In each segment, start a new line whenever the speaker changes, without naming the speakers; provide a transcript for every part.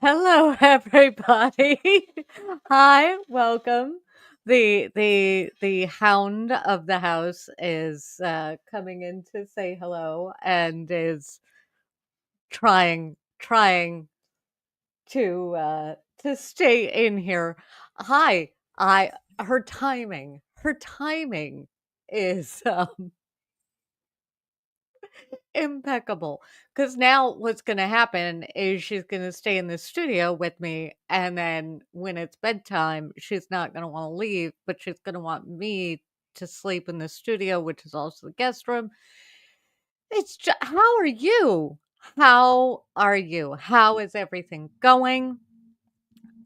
Hello, everybody. Hi, welcome. The hound of the house is coming in to say hello and is trying to stay in here. Hi, I her timing is impeccable. Because now what's gonna happen is she's gonna stay in the studio with me, and then when it's bedtime, she's not gonna wanna leave, but she's gonna want me to sleep in the studio, which is also the guest room. How are you? How are you? How is everything going?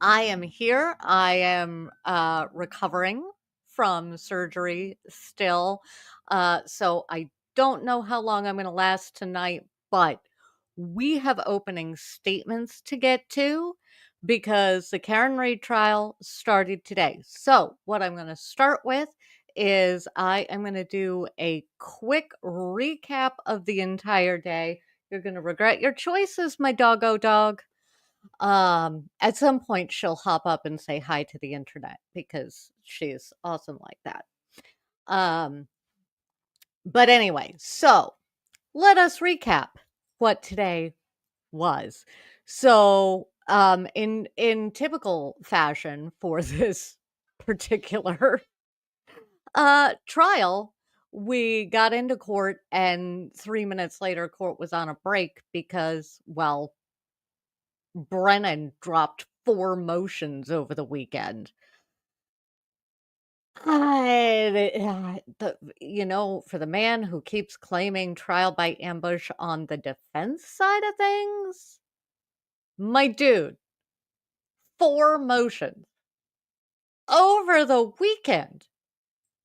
I am here. I am recovering from surgery still. So I don't know how long I'm going to last tonight, but we have opening statements to get to because the Karen Reid trial started today. So, what I'm going to start with is I am going to do a quick recap of the entire day. You're going to regret your choices, my doggo dog. At some point, she'll hop up and say hi to the internet because she's awesome like that. Um, but anyway, so let us recap what today was. So, in typical fashion for this particular trial, we got into court, and 3 minutes later, court was on a break because, well, Brennan dropped 4 motions over the weekend. For the man who keeps claiming trial by ambush on the defense side of things, my dude, 4 motions over the weekend,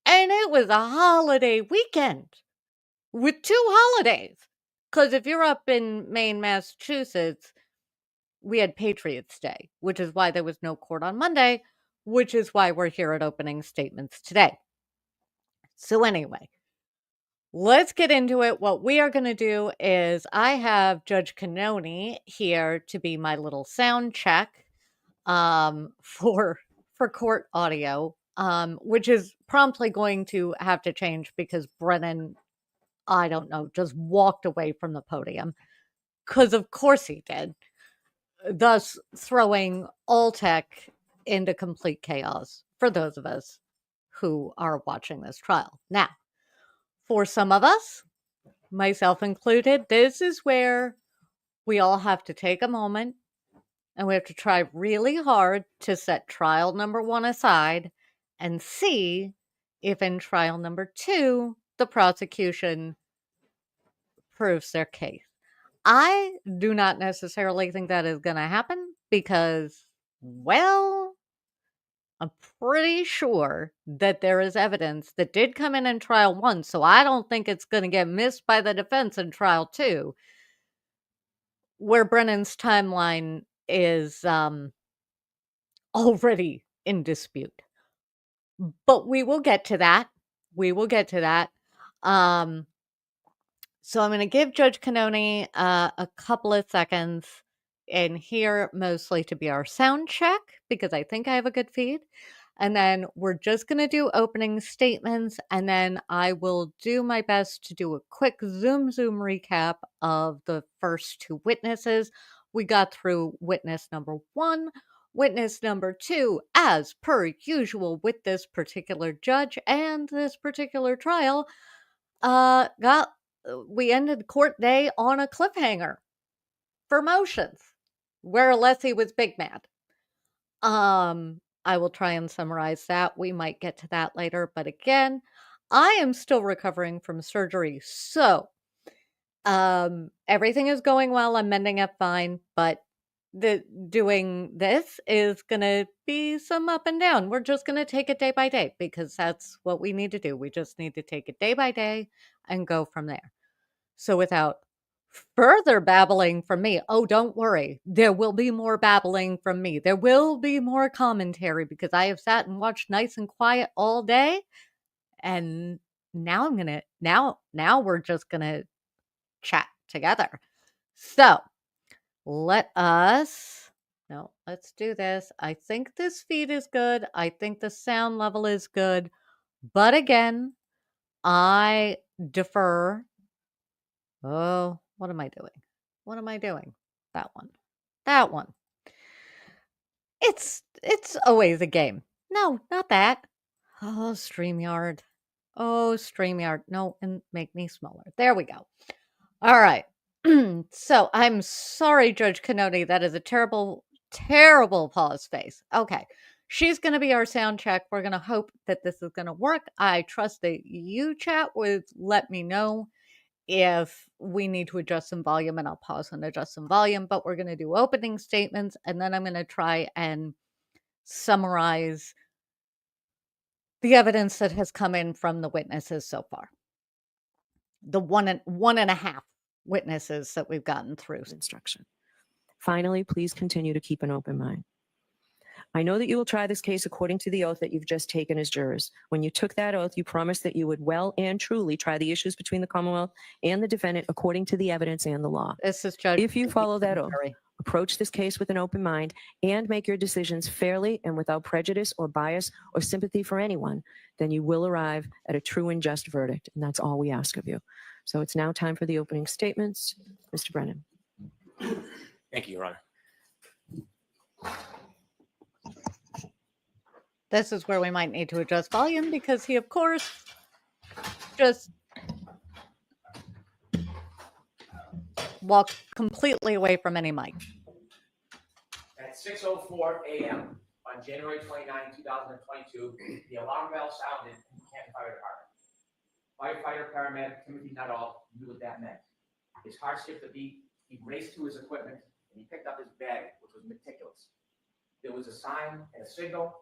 and it was a holiday weekend with 2 holidays. Because if you're up in Maine, Massachusetts, we had Patriots Day, which is why there was no court on Monday, which is why we're here at opening statements today. So anyway, let's get into it. What we are going to do is I have Judge Canoni here to be my little sound check for court audio, which is promptly going to have to change because Brennan, I don't know, just walked away from the podium because of course he did, thus throwing all tech into complete chaos for those of us who are watching this trial. Now, for some of us, myself included, this is where we all have to take a moment and we have to try really hard to set trial number 1 aside and see if in trial number 2 the prosecution proves their case. I do not necessarily think that is going to happen because, well, I'm pretty sure that there is evidence that did come in trial 1, so I don't think it's going to get missed by the defense in trial 2, where Brennan's timeline is already in dispute. But we will get to that. We will get to that. So I'm going to give Judge Canoni a couple of seconds in here, mostly to be our sound check, because I think I have a good feed. And then we're just going to do opening statements, and then I will do my best to do a quick zoom recap of the first 2 witnesses. We got through witness number 1. Witness number 2, as per usual with this particular judge and this particular trial, got we ended court day on a cliffhanger for motions where Alessi was big mad. I will try and summarize that. We might get to that later, but again, I am still recovering from surgery. So, everything is going well. I'm mending up fine, but doing this is going to be some up and down. We're just going to take it day by day because that's what we need to do. We just need to take it day by day and go from there. So without further babbling from me, oh, don't worry, there will be more babbling from me. There will be more commentary because I have sat and watched Nice and Quiet all day, and now now we're just gonna chat together. So let us No, let's do this. I think this feed is good. I think the sound level is good. But again, I defer. Oh, what am I doing? What am I doing? That one. That one. It's always a game. No, not that. Oh, StreamYard. Oh, StreamYard. No, and make me smaller. There we go. All right. So I'm sorry, Judge Canoni. That is a terrible, terrible pause face. Okay. She's going to be our sound check. We're going to hope that this is going to work. I trust that you, chat, would let me know if we need to adjust some volume, and I'll pause and adjust some volume. But we're going to do opening statements, and then I'm going to try and summarize the evidence that has come in from the witnesses so far. The one and a half witnesses that we've gotten through.
Instruction. Finally, please continue to keep an open mind. I know that you will try this case according to the oath that you've just taken as jurors. When you took that oath, you promised that you would well and truly try the issues between the Commonwealth and the defendant according to the evidence and the law.
This is Judge.
If you follow that oath, approach this case with an open mind, and make your decisions fairly and without prejudice or bias or sympathy for anyone, then you will arrive at a true and just verdict, and that's all we ask of you. So it's now time for the opening statements. Mr. Brennan.
Thank you, Your Honor.
This is where we might need to adjust volume because he, of course, just walked completely away from any mic.
At 6:04 a.m. on January 29, 2022, the alarm bell sounded in the Canton Fire Department. Firefighter paramedic Timothy Nuttall knew what that meant. His heart skipped a beat. He raced to his equipment and he picked up his bag, which was meticulous. There was a sign and a signal,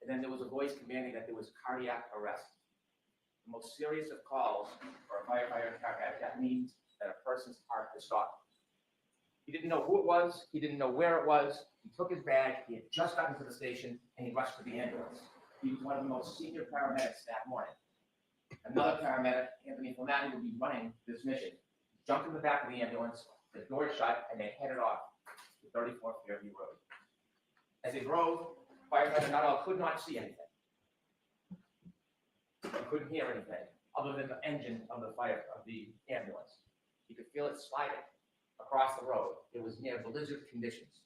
and then there was a voice commanding that there was cardiac arrest. The most serious of calls for a firefighter paramedic, that means that a person's heart is stopped. He didn't know who it was. He didn't know where it was. He took his bag. He had just gotten to the station, and he rushed to the ambulance. He was one of the most senior paramedics that morning. Another paramedic, Anthony Flamati, would be running this mission. He jumped in the back of the ambulance, the door shut, and they headed off to 34th Fairview Road. As they drove, firefighter Nuttall could not see anything. He couldn't hear anything other than the engine of the ambulance. He could feel it sliding across the road. It was near blizzard conditions.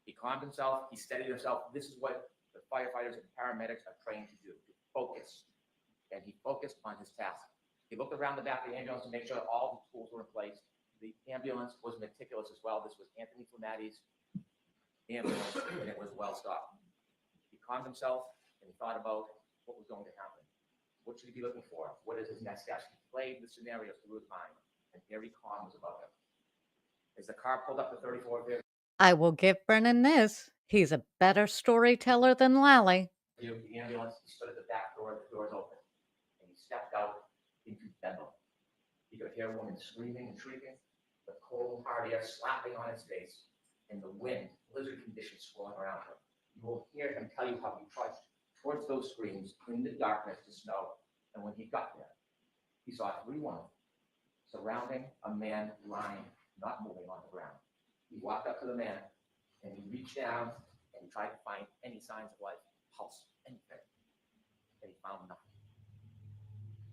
He calmed himself. He steadied himself. This is what the firefighters and paramedics are trained to do, to focus. And he focused on his task. He looked around the back of the ambulance to make sure that all the tools were in place. The ambulance was meticulous as well. This was Anthony Flamati's ambulance, and it was well stocked. He calmed himself, and he thought about what was going to happen. What should he be looking for? What is his next step? He played the scenarios through his mind, and every calm was about him. As the car pulled up to 34th,
I will give Brennan this. He's a better storyteller than Lally.
The ambulance, he stood at the back door, the doors open, and he stepped out into Bedlam. He could hear a woman screaming and shrieking, the cold, hard air slapping on his face, and the wind, blizzard conditions swirling around him. You will hear him tell you how he trudged towards those screams in the darkness to snow, and when he got there, he saw 3 women surrounding a man lying, not moving on the ground. He walked up to the man, and he reached down, and he tried to find any signs of life, pulse, anything, and he found nothing.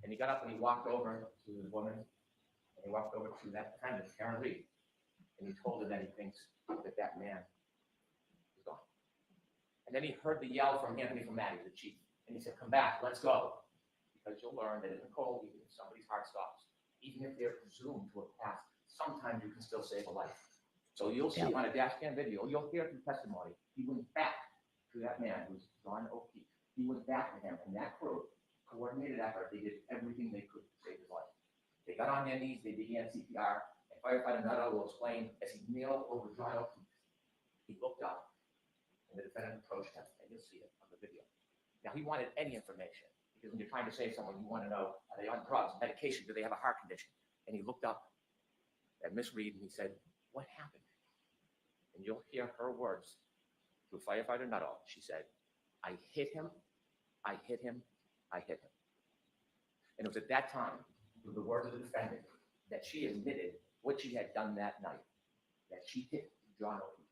And he got up and he walked over to the woman, and he walked over to that defendant, Karen Reed, and he told her that he thinks that that man is gone. And then he heard the yell from Anthony Flamati, the chief, and he said, "Come back, let's go," because you'll learn that in the cold, even if somebody's heart stops, even if they're presumed to have passed, sometimes you can still save a life. So you'll see on a dash cam video, you'll hear through testimony, he went back to that man who's John O'Keefe. He went back to him, and that crew, coordinated effort, they did everything they could to save his life. They got on their knees, they began CPR, and firefighter Nuttall will explain as he kneeled over John O'Keefe. He looked up, and the defendant approached him, and you'll see it on the video. Now, he wanted any information, because when you're trying to save someone, you want to know, are they on drugs, medication, do they have a heart condition? And he looked up at Miss Reed, and he said, "What happened?" And you'll hear her words through firefighter Nuttall. She said, "I hit him, I hit him, I hit him." And it was at that time, through the words of the defendant, that she admitted what she had done that night, that she hit John O'Keefe.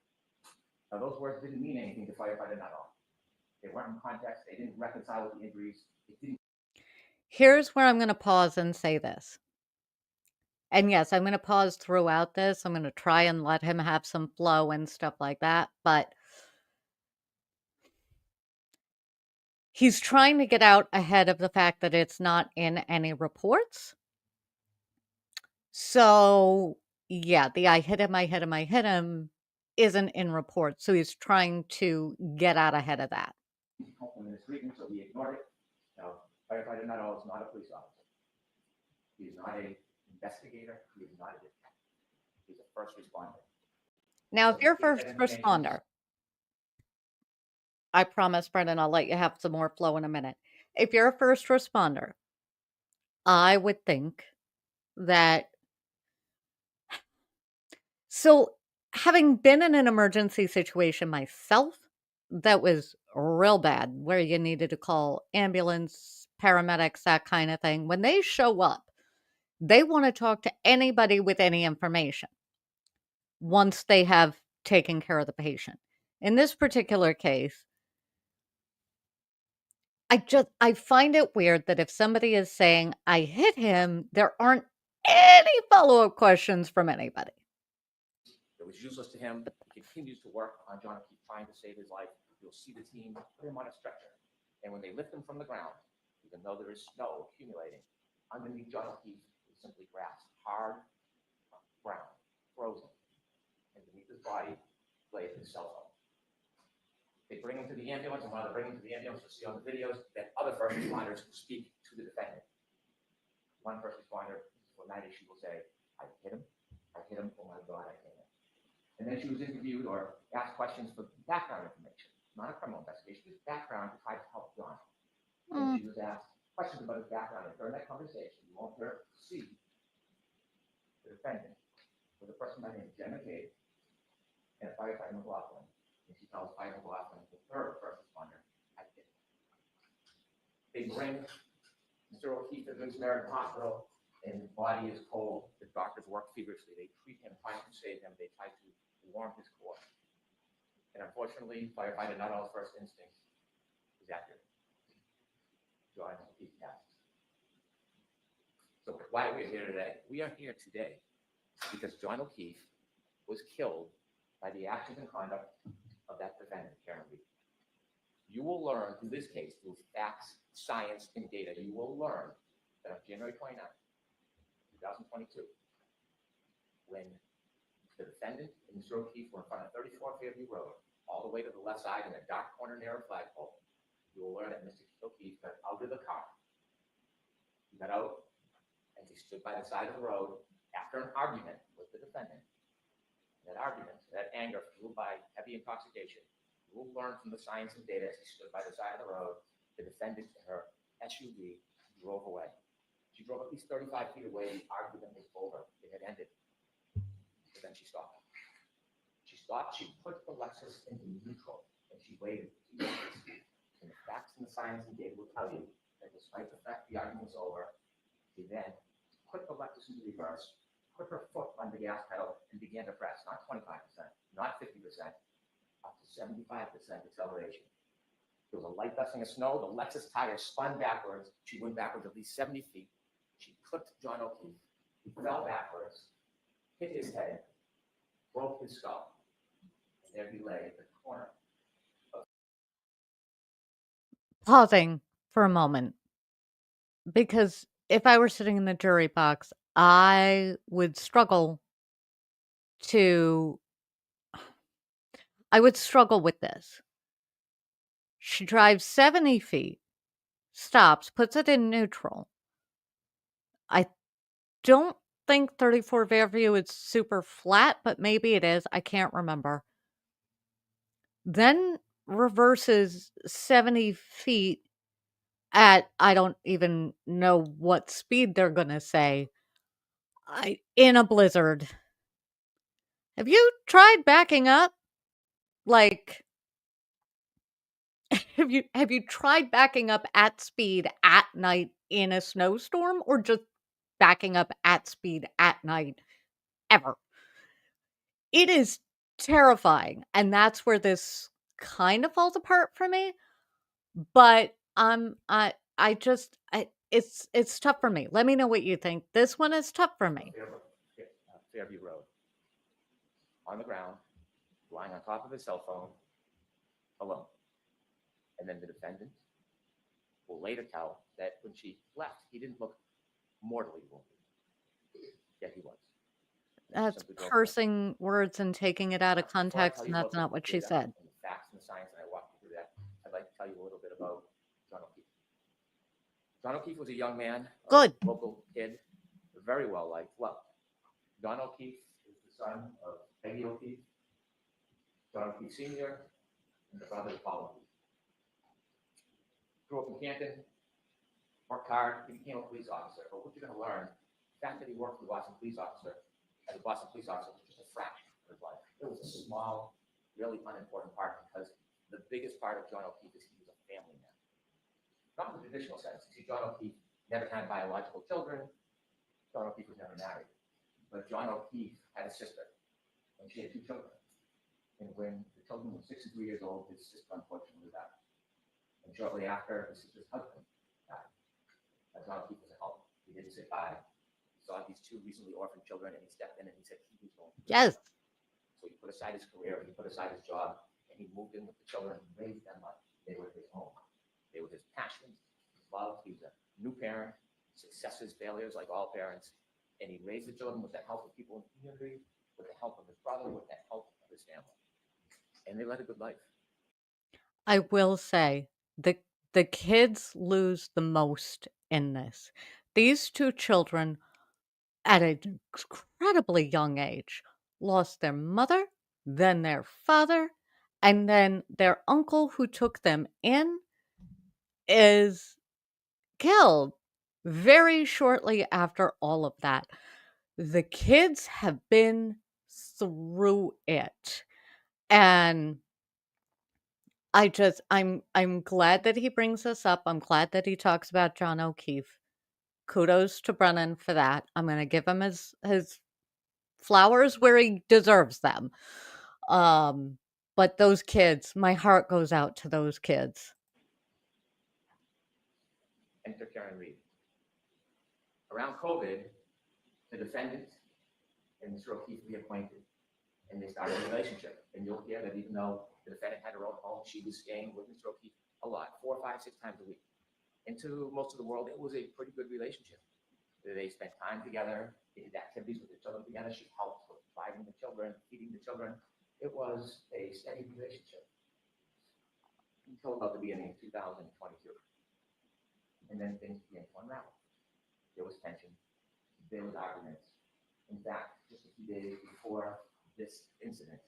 Now, those words didn't mean anything to firefighter Nuttall. They weren't in context. They didn't reconcile with the injuries. It didn't.
Here's where I'm going to pause and say this. And yes, I'm going to pause throughout this. I'm going to try and let him have some flow and stuff like that. But he's trying to get out ahead of the fact that it's not in any reports. So, yeah, the I hit him isn't in reports. So he's trying to get out ahead of that.
So he ignored it. Now, firefighter Nuttall is not a police officer. He is not an investigator. He is not a detective. He's a first responder.
Now,
So
if you're a
he gave
first
that information.
responder, I promise, Brendan, I'll let you have some more flow in a minute. If you're a first responder, I would think that. So, having been in an emergency situation myself that was real bad, where you needed to call ambulance, paramedics, that kind of thing, when they show up, they want to talk to anybody with any information once they have taken care of the patient. In this particular case, I find it weird that if somebody is saying I hit him, there aren't any follow-up questions from anybody.
It was useless to him. He continues to work on John O'Keefe, trying to save his life. You'll see the team put him on a stretcher. And when they lift him from the ground, even though there is snow accumulating, underneath John O'Keefe is simply grass, hard, brown, frozen. And beneath his body lays his cell phone. They bring him to the ambulance, and while they're bringing him to the ambulance, you'll see on the videos that other first responders speak to the defendant. One first responder, for 90, she will say, I hit him, oh my God, I hit him. And then she was interviewed or asked questions for background information, not a criminal investigation, just background to try to help John. And she was asked questions about his background. And during that conversation, you won't hear see the defendant with a person by the name of Jen McCabe and a firefighter McLaughlin. And she tells Firefighter McLaughlin, the third first responder, I did. They bring Mr. O'Keefe to the Good Samaritan Hospital, and his body is cold. The doctors work feverishly. They treat him, trying to save him. They try to warm his core. And unfortunately, firefighter Nuttall's first instinct is accurate. John O'Keefe passed. So why are we here today? We are here today because John O'Keefe was killed by the actions and conduct of that defendant, Karen Reed. You will learn through this case, through facts, science, and data, you will learn that on January 29th, 2022, when the defendant and Mr. O'Keefe were in front of 34 Fairview Road, all the way to the left side in a dark corner near a flagpole, you will learn that Mr. O'Keefe got out of the car. He got out and he stood by the side of the road after an argument with the defendant. That argument, that anger fueled by heavy intoxication, you will learn from the science and data as he stood by the side of the road, the defendant in her SUV drove away. She drove at least 35 feet away. The argument was over. It had ended. But then she stopped. She stopped. She put the Lexus into neutral, and she waited. And the facts and the science and data will tell you that despite the fact the argument was over, she then put the Lexus into reverse, put her foot on the gas pedal, and began to press, not 25%, not 50%, up to 75% acceleration. There was a light dusting of snow. The Lexus tire spun backwards. She went backwards at least 70 feet. She clipped John O'Keefe. He fell backwards, hit his head, broke his skull. And there he lay at the corner.
Pausing for a moment, because if I were sitting in the jury box, I would struggle with this. She drives 70 feet, stops, puts it in neutral. I don't think 34 Fairview is super flat, but maybe it is. I can't remember. Then reverses 70 feet at, I don't even know what speed they're going to say, in a blizzard. Have you tried backing up? Like, have you tried backing up at speed at night in a snowstorm, or just backing up at speed at night ever? It is terrifying, and that's where this kind of falls apart for me, but, it's tough for me. Let me know what you think. This one is tough for me.
Fairview Road, on the ground, lying on top of his cell phone, alone. And then the defendant will later tell that when she left, he didn't look mortally wounded. Yet he was.
That's
Simply drove away.
parsing words and taking it out of
Before I
context,
tell
and
you
that's
about
not
the
what she
data
said.
and the facts and the science, and I walk you through that, I'd like to tell you a little bit about John O'Keefe. John O'Keefe was a young man, a
Good.
local kid, very well liked. Well, John O'Keefe is the son of Peggy O'Keefe, John O'Keefe Sr., and the brother of Paul O'Keefe. Grew up in Canton, worked hard, he became a police officer. But what you're going to learn, the fact that he worked for the Boston police officer, as a Boston police officer, was just a fraction of his life. It was a small, really unimportant part, because the biggest part of John O'Keefe is he was a family man. Not in the traditional sense. You see, John O'Keefe never had biological children. John O'Keefe was never married. But John O'Keefe had a sister, and she had 2 children. And when the children were 6 and 3 years old, his sister unfortunately died. And shortly after, his sister's husband died. John O'Keefe was at home. He didn't sit by. He saw these 2 recently orphaned children, and he stepped in and he said he was going to do
Yes.
So he put aside his career, he put aside his job, and he moved in with the children and raised them up. They were his home. They were his passion, his love. He was a new parent, successes, failures, like all parents. And he raised the children with the help of people in the community, with the help of his brother, with the help of his family. And they led a good life.
I will say the kids lose the most in this. These 2 children, at an incredibly young age, lost their mother, then their father, and then their uncle who took them in is killed very shortly after all of that. The kids have been through it, and I'm glad that he brings this up. I'm glad that he talks about John O'Keefe. Kudos to Brennan for that. I'm gonna give him his flowers where he deserves them. But those kids, my heart goes out to those kids.
Enter Karen Reed. Around COVID, the defendant and Mr. O'Keefe reacquainted, and they started a relationship. And you'll hear that even though the defendant had her own home, she was staying with Mr. O'Keefe a lot, 4, 5, 6 times a week. And to most of the world, it was a pretty good relationship. They spent time together, they did activities with the children together. She helped with providing the children, feeding the children. It was a steady relationship until about the beginning of 2022. And then things began to unravel. There was tension, there was arguments. In fact, just a few days before this incident,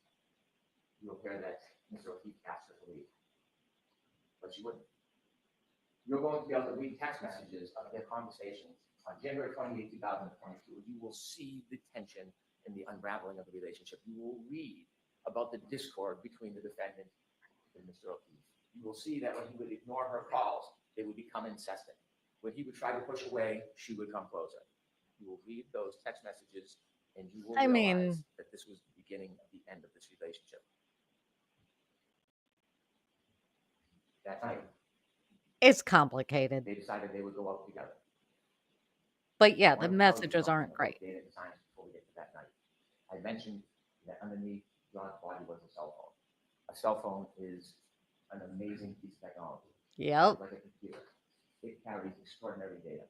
you'll hear that Mr. O'Keefe asked her to leave, but she wouldn't. You're going to be able to read text messages of their conversations on January 28, 2022. You will see the tension and the unraveling of the relationship. You will read about the discord between the defendant and Mr. O'Keefe. You will see that when he would ignore her calls, they would become incessant. When he would try to push away, she would come closer. You will read those text messages, and you will realize that this was the beginning of the end of this relationship. That night,
It's complicated.
they decided they would go out together.
But yeah, the messages aren't great.
Data and science before we get to that night. I mentioned that underneath John's body was a cell phone. A cell phone is an amazing piece of technology.
Yep.
It's like a computer. It carries extraordinary data.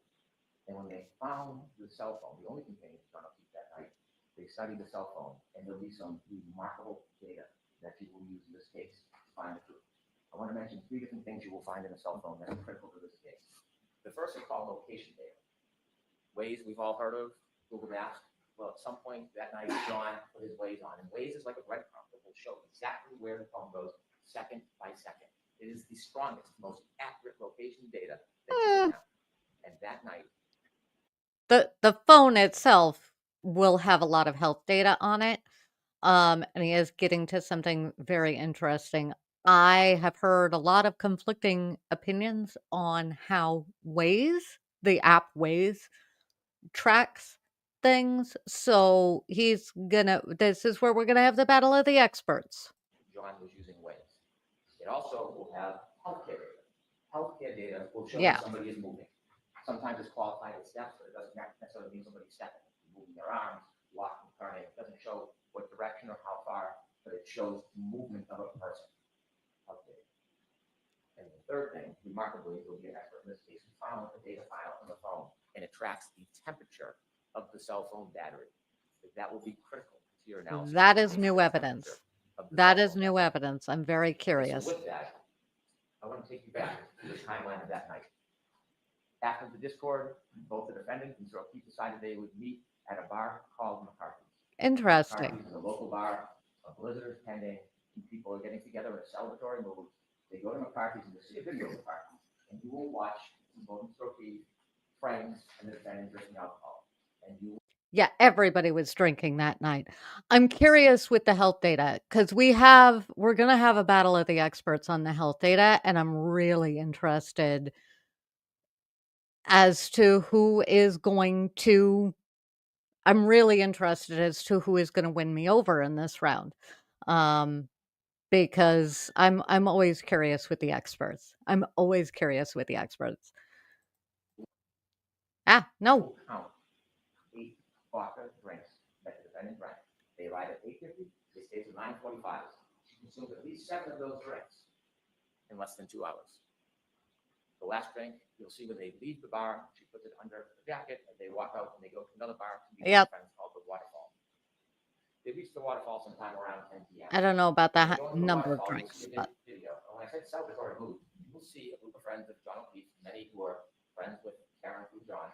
And when they found the cell phone, the only container John O'Keefe that night, they studied the cell phone, and there'll be some remarkable data that you will use in this case to find the truth. I want to mention 3 different things you will find in a cell phone that are critical to this case. The first is called location data. Waze we've all heard of, Google Maps. Well, at some point that night, John put his Waze on, and Waze is like a breadcrumb that will show exactly where the phone goes second by second. It is the strongest, most accurate location data that you can have. And that night,
the phone itself will have a lot of health data on it. And he is getting to something very interesting. I have heard a lot of conflicting opinions on how Waze, the app Waze, tracks things. So this is where we're gonna have the battle of the experts.
John was using waves. It also will have healthcare data. Healthcare data will show
Yeah.
that somebody is moving. Sometimes it's qualified as steps, but it doesn't necessarily mean somebody's stepping. Moving their arms, walking, turning. It doesn't show what direction or how far, but it shows movement of a person. Okay. And the third thing, remarkably, will be an expert in this case, who found a data file on the phone, and it tracks the temperature of the cell phone battery. That will be critical to your analysis.
That is new evidence. That is new evidence. I'm very curious.
So with that, I want to take you back to the timeline of that night. After the discord, both the defendant and Sir O'Keefe decided they would meet at a bar called McCarthy's.
Interesting.
McCarthy's is a local bar. A blizzard is pending. And people are getting together in a celebratory mood. They go to McCarthy's and you see a video of McCarthy's. And you will watch both Sir O'Keefe, friends, and the defendant drinking alcohol. And you
Yeah, everybody was drinking that night. I'm curious with the health data because we're gonna have a battle of the experts on the health data, and I'm really interested as to who is going to I'm really interested as to who is gonna win me over in this round. Because I'm always curious with the experts. I'm always curious with the experts. No.
will count 8 vodka drinks that the defendant drank. They arrive at 8:50. They stay till 9:45. She consumed at least 7 of those drinks in less than 2 hours. The last drink, you'll see when they leave the bar, she puts it under the jacket, and they walk out and they go to another bar to meet their friends called the Waterfall. They reach the waterfall sometime around 10 p.m.
I don't know about
When
the
they go into the
number of
waterfall,
drinks,
you'll see
but
a video. And when I said celebratory mood, you will see a group of friends of John O'Keefe, many who are friends with Karen and John,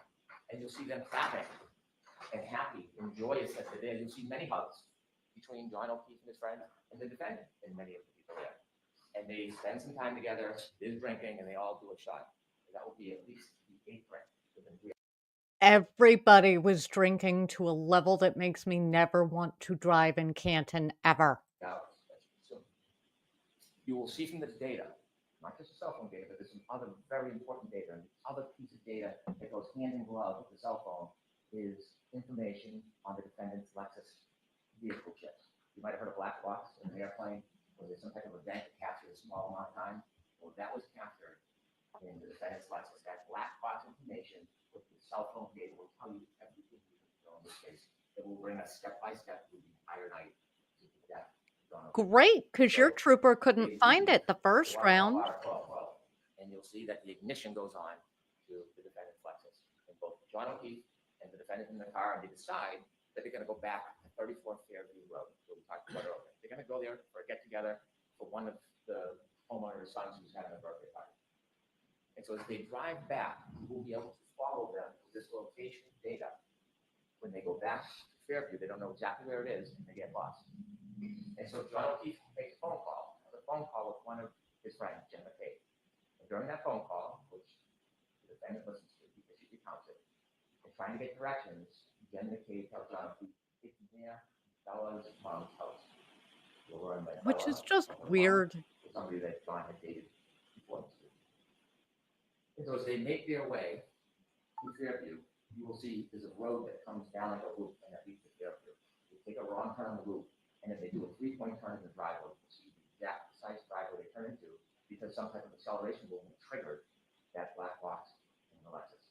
and you'll see them clapping and happy and joyous as they're there. You'll see many hugs between John O'Keefe and his friends and the defendant and many of the people there. And they spend some time together, there's drinking, and they all do a shot. And that will be at least the 8th drink within 3
everybody was drinking to a level that makes me never want to drive in Canton ever.
hours. So you will see from this data, not just the cell phone data, but there's some other very important data. And the other piece of data that goes hand in glove with the cell phone is information on the defendant's Lexus vehicle chips. You might have heard of black box in an airplane, where there's some type of event that captures a small amount of time. Well, that was captured in the defendant's Lexus. That black box information with the cell phone data will tell you everything you need to know in this case. It will bring us step by step through the entire night to the death.
Great, because your trooper couldn't find it the first round.
And you'll see that the ignition goes on to the defendant's Lexus. And both John O'Keefe and the defendant in the car, and they decide that they're going to go back to 34th Fairview Road, where we talked about earlier. They're going to go there for a get-together for one of the homeowner's sons who's having a birthday party. And so as they drive back, we'll be able to follow them with this location data. When they go back to Fairview, they don't know exactly where it is, and they get lost. And so John O'Keefe makes a phone call. The phone call with one of his friends, Jim McCabe. And during that phone call, which the defendant listens to because she recounts it, and trying to get directions, Jim McCabe tells John O'Keefe, it's near Bella's mom's house.
Which is just weird.
Somebody that John had dated before. And so as they make their way to Fairview, you will see there's a road that comes down like a loop, and that leads to Fairview. They take a wrong turn on the loop, and if they do a 3-point turn in the driveway, you'll see the exact precise driveway they turn into, because some type of acceleration movement triggered that black box in the Lexus.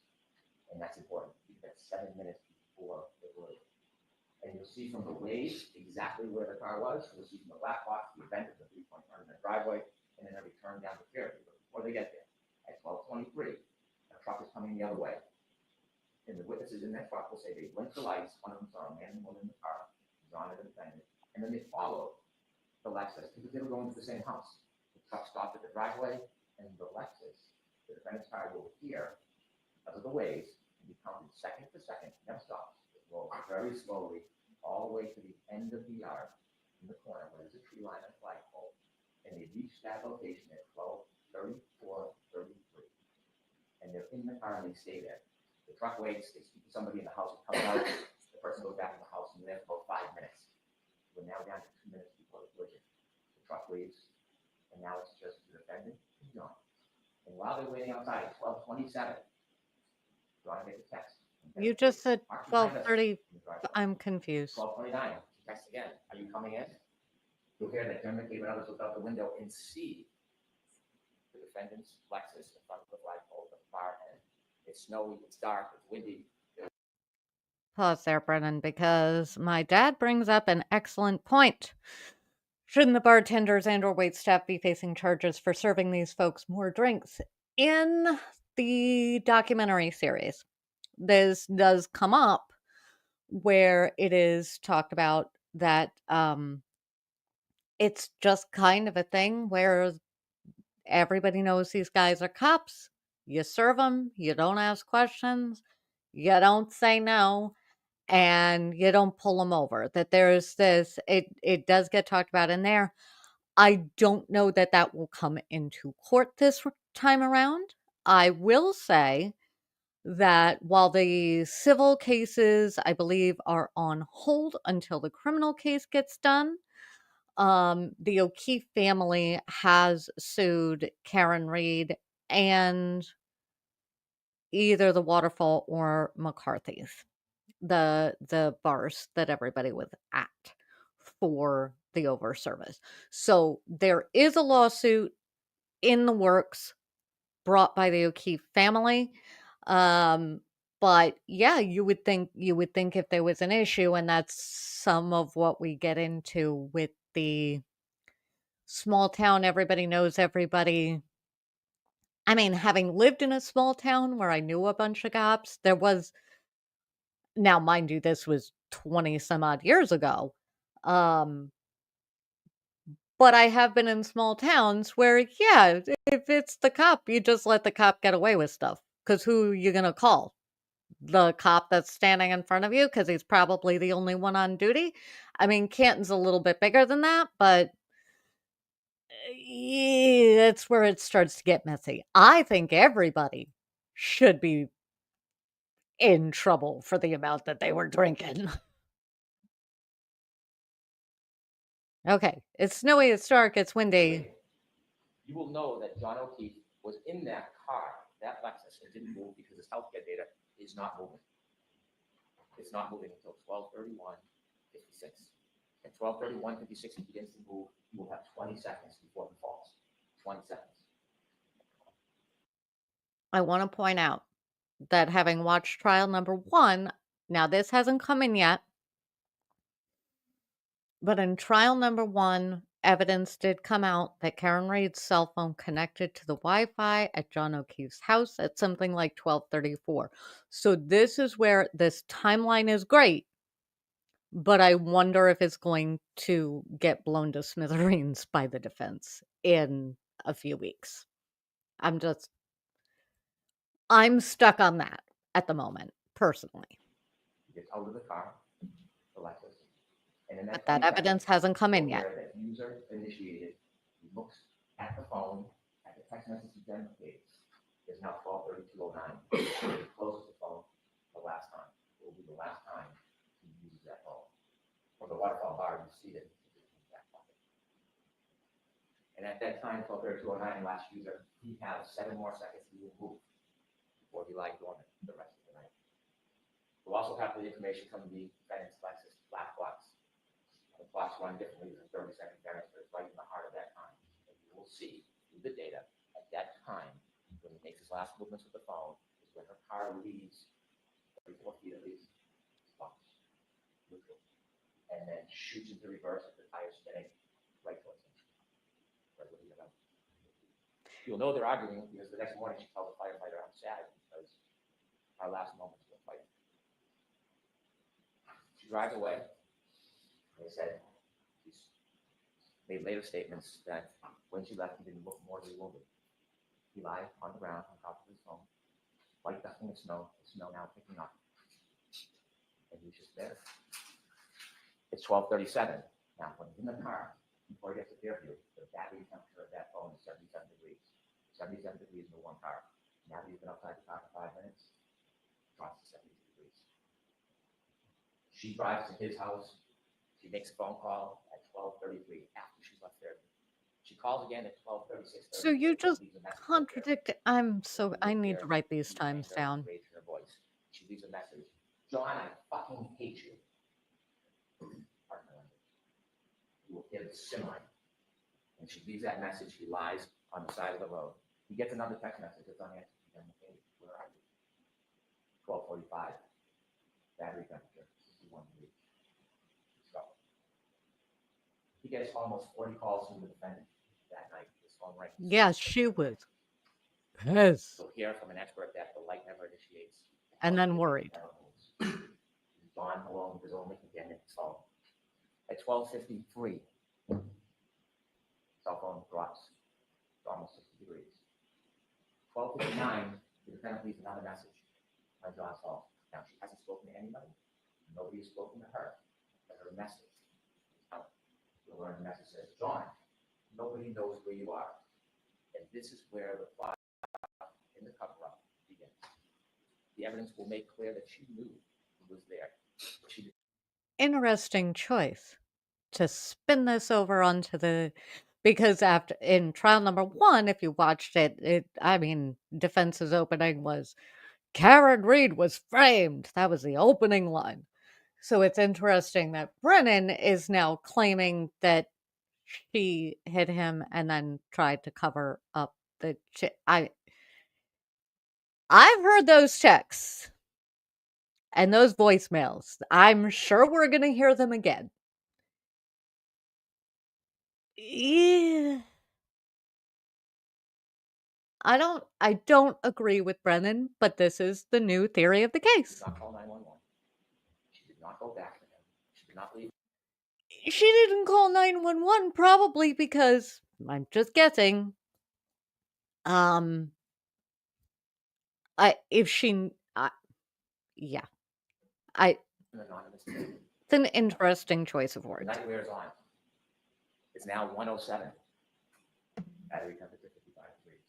And that's important, because that's 7 minutes before the road. And you'll see from the waves exactly where the car was. You'll see from the black box the event of the 3-point turn in the driveway, and then every turn down the Fairview. But before they get there, at 12:23, a truck is coming the other way. And the witnesses in that truck will say they blinked the lights, one of them saw a man and woman in the car, John and the defendant, and then they followed the Lexus because they were going to the same house. The truck stopped at the driveway, and the Lexus, the defendant's car, will appear because of the waves and be counted second to second, never stops. It rolls very slowly all the way to the end of the yard in the corner where there's a tree line and a flagpole. And they reach that location at 12:34:33. And they're in the car and they stay there. The truck waits, they speak to somebody in the house, comes out, the person goes back in the house, and they're there for about 5 minutes. We're now down to 2 minutes before the collision. The truck leaves, and now it's just the defendant and John. And while they're waiting outside at 12:27, John gets a text.
You just said 12:30.
driveway.
I'm confused.
12:29, she texts again, are you coming in? You'll hear that Dermot gave others look out the window and see the defendant's Lexus in front of the flagpole at the far end. It's snowy, it's dark, it's windy.
Pause there, Brennan, because my dad brings up an excellent point. Shouldn't the bartenders and/or waitstaff be facing charges for serving these folks more drinks? In the documentary series, this does come up where it is talked about that it's just kind of a thing where everybody knows these guys are cops. You serve them, you don't ask questions, you don't say no, and you don't pull them over. That there's this, it does get talked about in there. I don't know that that will come into court this time around. I will say that while the civil cases, I believe, are on hold until the criminal case gets done, the O'Keefe family has sued Karen Reed and either the Waterfall or McCarthy's, the bars that everybody was at, for the overservice. So there is a lawsuit in the works brought by the O'Keefe family. But yeah, you would think if there was an issue, and that's some of what we get into with the small town, everybody knows everybody. I mean, having lived in a small town where I knew a bunch of cops, there was, now mind you, this was 20 some odd years ago. Um, but I have been in small towns where, yeah, if it's the cop, you just let the cop get away with stuff. Because who you gonna call? The cop that's standing in front of you? Because he's probably the only one on duty. I mean, Canton's a little bit bigger than that, but yeah, that's where it starts to get messy. I think everybody should be in trouble for the amount that they were drinking. Okay, it's snowy, it's dark, it's windy.
You will know that John O'Keefe was in that car, that Lexus, and didn't move because his healthcare data is not moving. It's not moving until 12:31:56. At 12:31:56, if he begins to move, you will have 20 seconds before he falls. 20 seconds.
I want to point out that having watched trial number 1, now this hasn't come in yet, but in trial number 1, evidence did come out that Karen Reed's cell phone connected to the Wi-Fi at John O'Keefe's house at something like 12:34. So this is where this timeline is great, but I wonder if it's going to get blown to smithereens by the defense in a few weeks. I'm stuck on that at the moment, personally.
He gets out of the car, the Lexus, and in
But
that
that
20
evidence
seconds,
hasn't come in
you'll
yet.
hear that user initiated. He looks at the phone, at the text message he indicates. It's now 12:32:09. He closes the phone the last time. It will be the last time he uses that phone. From the Waterfall bar, you see that he uses that phone. And at that time, 12:32:09, last user, he has 7 more seconds to move before he lies dormant the rest of the night. We'll also have the information from the defendant's Lexus black box. The clocks run differently than 30-second variance, but it's right in the heart of that time. And you will see through the data at that time, when he makes his last movements with the phone, is when her car leaves 34 feet at least, stops, neutral, and then shoots into reverse at the tire spinning right towards him. Right where he got out. You'll know they're arguing because the next morning she tells the firefighter, I'm sad because our last moments were fighting. She drives away. They said she's made later statements that when she left, he didn't look mortally wounded. He lied on the ground on top of his phone, white dusting the snow now picking up. And he was just there. It's 12:37. Now, when he's in the car, before he gets to Fairview, the battery temperature of that phone is 77 degrees. 77 degrees in the one car. Now that he's been outside the car for 5 minutes, drops to 72 degrees. She drives to his house. She makes a phone call at 12:33 after she's left Fairview. She calls again at 12:36.
So you just contradict. I need to write these times down.
Her voice. She leaves a message. John, I fucking hate you. hear the simmering. And she leaves that message. He lies on the side of the road. He gets another text message. It's unanswered. Where are you? 12:45. Battery temperature 61 degrees. So he gets almost 40 calls from the defendant that night. His phone rings.
Yes, she was pissed.
You'll hear from an expert that the light never initiates.
And then worried.
He's gone alone with his only companion, his phone. At 12:53, cell phone drops to almost 60 degrees. 12:59, the defendant leaves another message on John's phone. Now, she hasn't spoken to anybody. Nobody has spoken to her. But her message is out. You'll learn the message says, John, nobody knows where you are. And this is where the plot in the cover-up begins. The evidence will make clear that she knew who was there. But she did.
Interesting choice to spin this over onto the, because after in trial number 1, if you watched it, I mean, defense's opening was Karen Reed was framed. That was the opening line. So it's interesting that Brennan is now claiming that she hit him and then tried to cover up the I've heard those texts and those voicemails. I'm sure we're going to hear them again. Yeah. I don't agree with Brennan, but this is the new theory of the
She
case.
did not call 911. She did not go back to him. She did not leave.
She didn't call 911 probably because I'm just guessing. If she yeah.
An anonymous tip.
It's an interesting choice of
The
words.
night wears on. It's now 1:07. Battery temperature 55 degrees.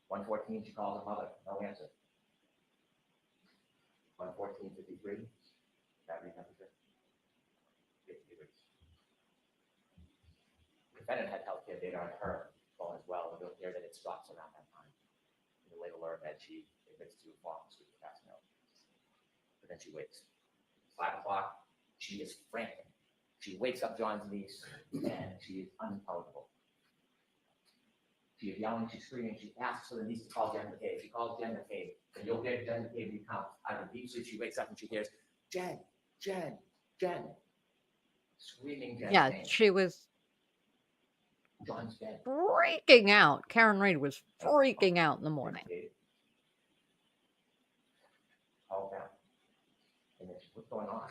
1:14, she calls her mother. No answer. 1:14:53. Battery temperature 50 degrees. The defendant had healthcare data on her phone as well, and you'll hear that it stops around that time. You'll later learn that she admits to falling asleep with passing out. But then she wakes. 5 o'clock, she is frantic. She wakes up John's niece, and she is unintelligible. She is yelling, she's screaming, she asks for the niece to call Jen McCabe. She calls Jen McCabe, and you'll get Jen McCabe recount. Out of deep sleep, she wakes up and she hears, Jen, Jen, Jen, screaming Jen's
Yeah,
name.
she was
John's dead.
freaking out. Karen Reed was freaking out in the morning.
All down. And then she, what's going on?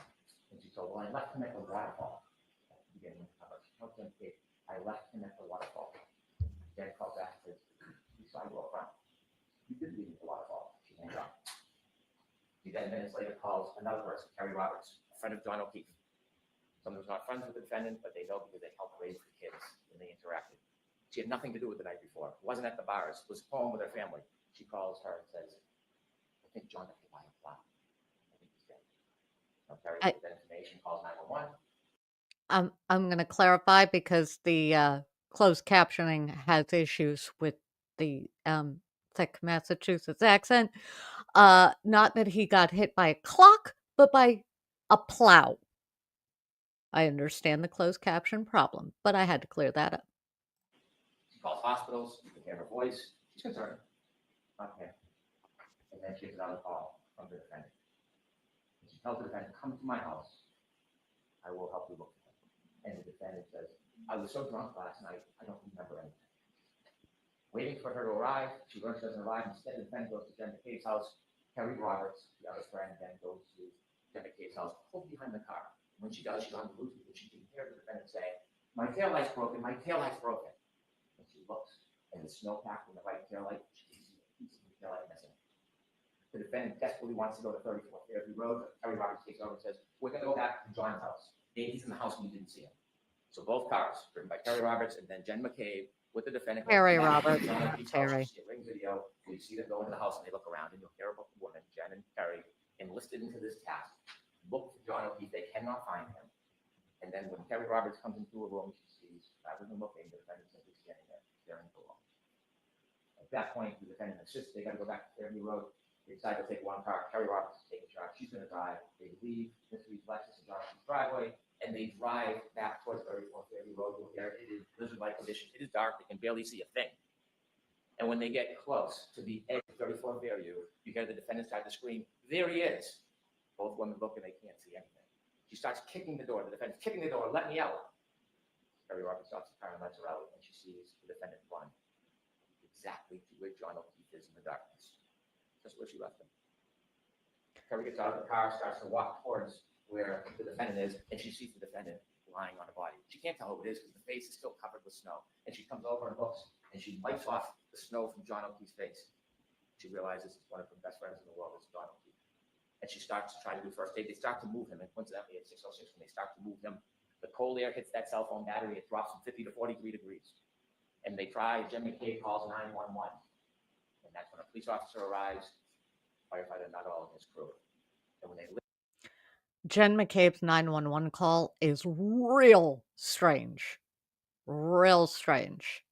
And she told, well, I left him at the waterfall. At the beginning of the cover. She told Jen McCabe, I left him at the waterfall. Jen called back and says, you saw you up front. You did leave at the waterfall. She hangs up. She then minutes later calls another person, Terry Roberts, a friend of John O'Keefe. Someone who's not friends with the defendant, but they know because they helped raise the kids and they interacted. She had nothing to do with the night before. Wasn't at the bars. Was home with her family. She calls her and says, I think John got hit by a fly. I think he's dead. Now, Terry gets that information, calls 911.
I'm going to clarify because the closed captioning has issues with the thick Massachusetts accent. Not that he got hit by a clock, but by a plow. I understand the closed caption problem, but I had to clear that up.
She calls hospitals. You can hear her voice. She's concerned. Okay. And then she gets another call from the defendant. And she tells the defendant, come to my house. I will help you look for him. And the defendant says, I was so drunk last night, I don't remember anything. Waiting for her to arrive, she learns she doesn't arrive. Instead, the defendant goes to Jen McCabe's house. Terry Roberts, the other friend, then goes to Jen McCabe's house, pulled behind the car. When she does, she's on Bluetooth, and she can hear the defendant saying, my taillight's broken, my taillight's broken. And she looks, and the snowpack from the right taillight, she can see a piece of the taillight missing. The defendant desperately wants to go to 34th Fairview Road, but Terry Roberts takes over and says, we're going to go back to John's house. Maybe he's in the house and you didn't see him. So both cars, driven by Terry Roberts and then Jen McCabe, with the defendant.
Terry Roberts, Terry.
Video, we see them go into the house and they look around, and you'll hear about the woman, Jen and Terry, enlisted into this task. Look for John O'Keefe, they cannot find him. And then when Terry Roberts comes into a room, she sees, rather than looking, the defendant simply standing there, staring at the wall. At that point, the defendant insists they got to go back to Fairview Road. They decide to take one car. Terry Roberts is taking charge. She's going to drive. They leave Mr. Lexus and John O'Keefe's driveway, and they drive back towards 34th Fairview Road. You'll hear it is blizzard-like conditions. It is dark. They can barely see a thing. And when they get close to the edge of 34th Fairview, you hear the defendant start to scream, "There he is." Both women look and they can't see anything. She starts kicking the door. The defendant's kicking the door. "Let me out." Terry Roberts stops the car and lets her out, and she sees the defendant run exactly to where John O'Keefe is in the darkness. Just where she left him. Terry gets out of the car, starts to walk towards where the defendant is, and she sees the defendant lying on a body. She can't tell who it is because the face is still covered with snow. And she comes over and looks, and she wipes off the snow from John O'Keefe's face. She realizes it's one of her best friends in the world is John O'Keefe. And she starts to try to do first aid. They start to move him, and coincidentally at 6:06, when they start to move him, the cold air hits that cell phone battery. It drops from 50 to 43 degrees. And they try. Jim McCabe calls 911. And that's when a police officer arrives, firefighter Nuttall and his crew. And when they
Jen McCabe's 911 call is real strange. Real strange.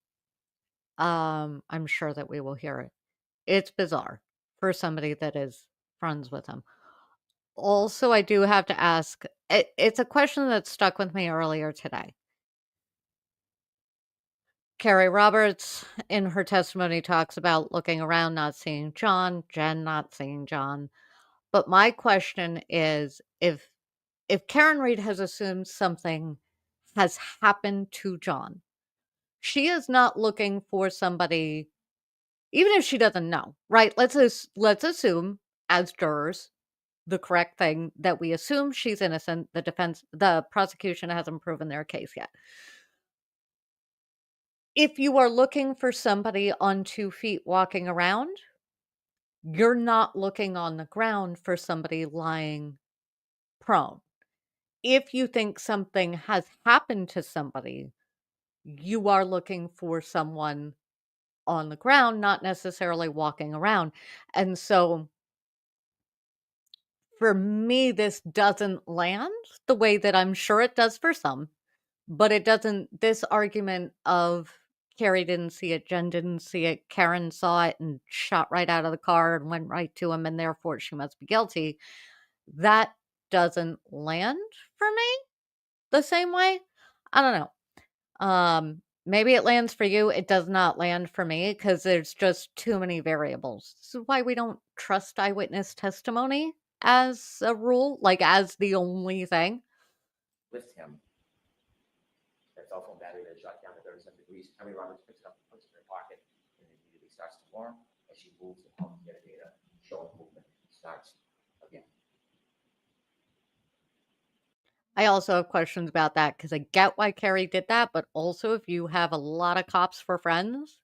I'm sure that we will hear it. It's bizarre for somebody that is friends with him. Also, I do have to ask, it's a question that stuck with me earlier today. Carrie Roberts, in her testimony, talks about looking around, not seeing John, Jen not seeing John. But my question is, if Karen Reed has assumed something has happened to John, she is not looking for somebody, even if she doesn't know, right? Let's assume, as jurors, the correct thing, that we assume she's innocent. The prosecution hasn't proven their case yet. If you are looking for somebody on 2 feet walking around, you're not looking on the ground for somebody lying prone. If you think something has happened to somebody, you are looking for someone on the ground, not necessarily walking around. And so for me, this doesn't land the way that I'm sure it does for some, but it doesn't. This argument of Carrie didn't see it, Jen didn't see it, Karen saw it and shot right out of the car and went right to him, and therefore she must be guilty. That doesn't land for me the same way. I don't know. Maybe it lands for you. It does not land for me because there's just too many variables. This is why we don't trust eyewitness testimony as a rule, like as the only thing.
lift him, that cell phone battery that shut down to 37 degrees, Terry Roberts picks it up and puts it in her pocket, and it immediately starts to warm. As she moves the pump data, showing movement starts again.
I also have questions about that because I get why Carrie did that, but also if you have a lot of cops for friends,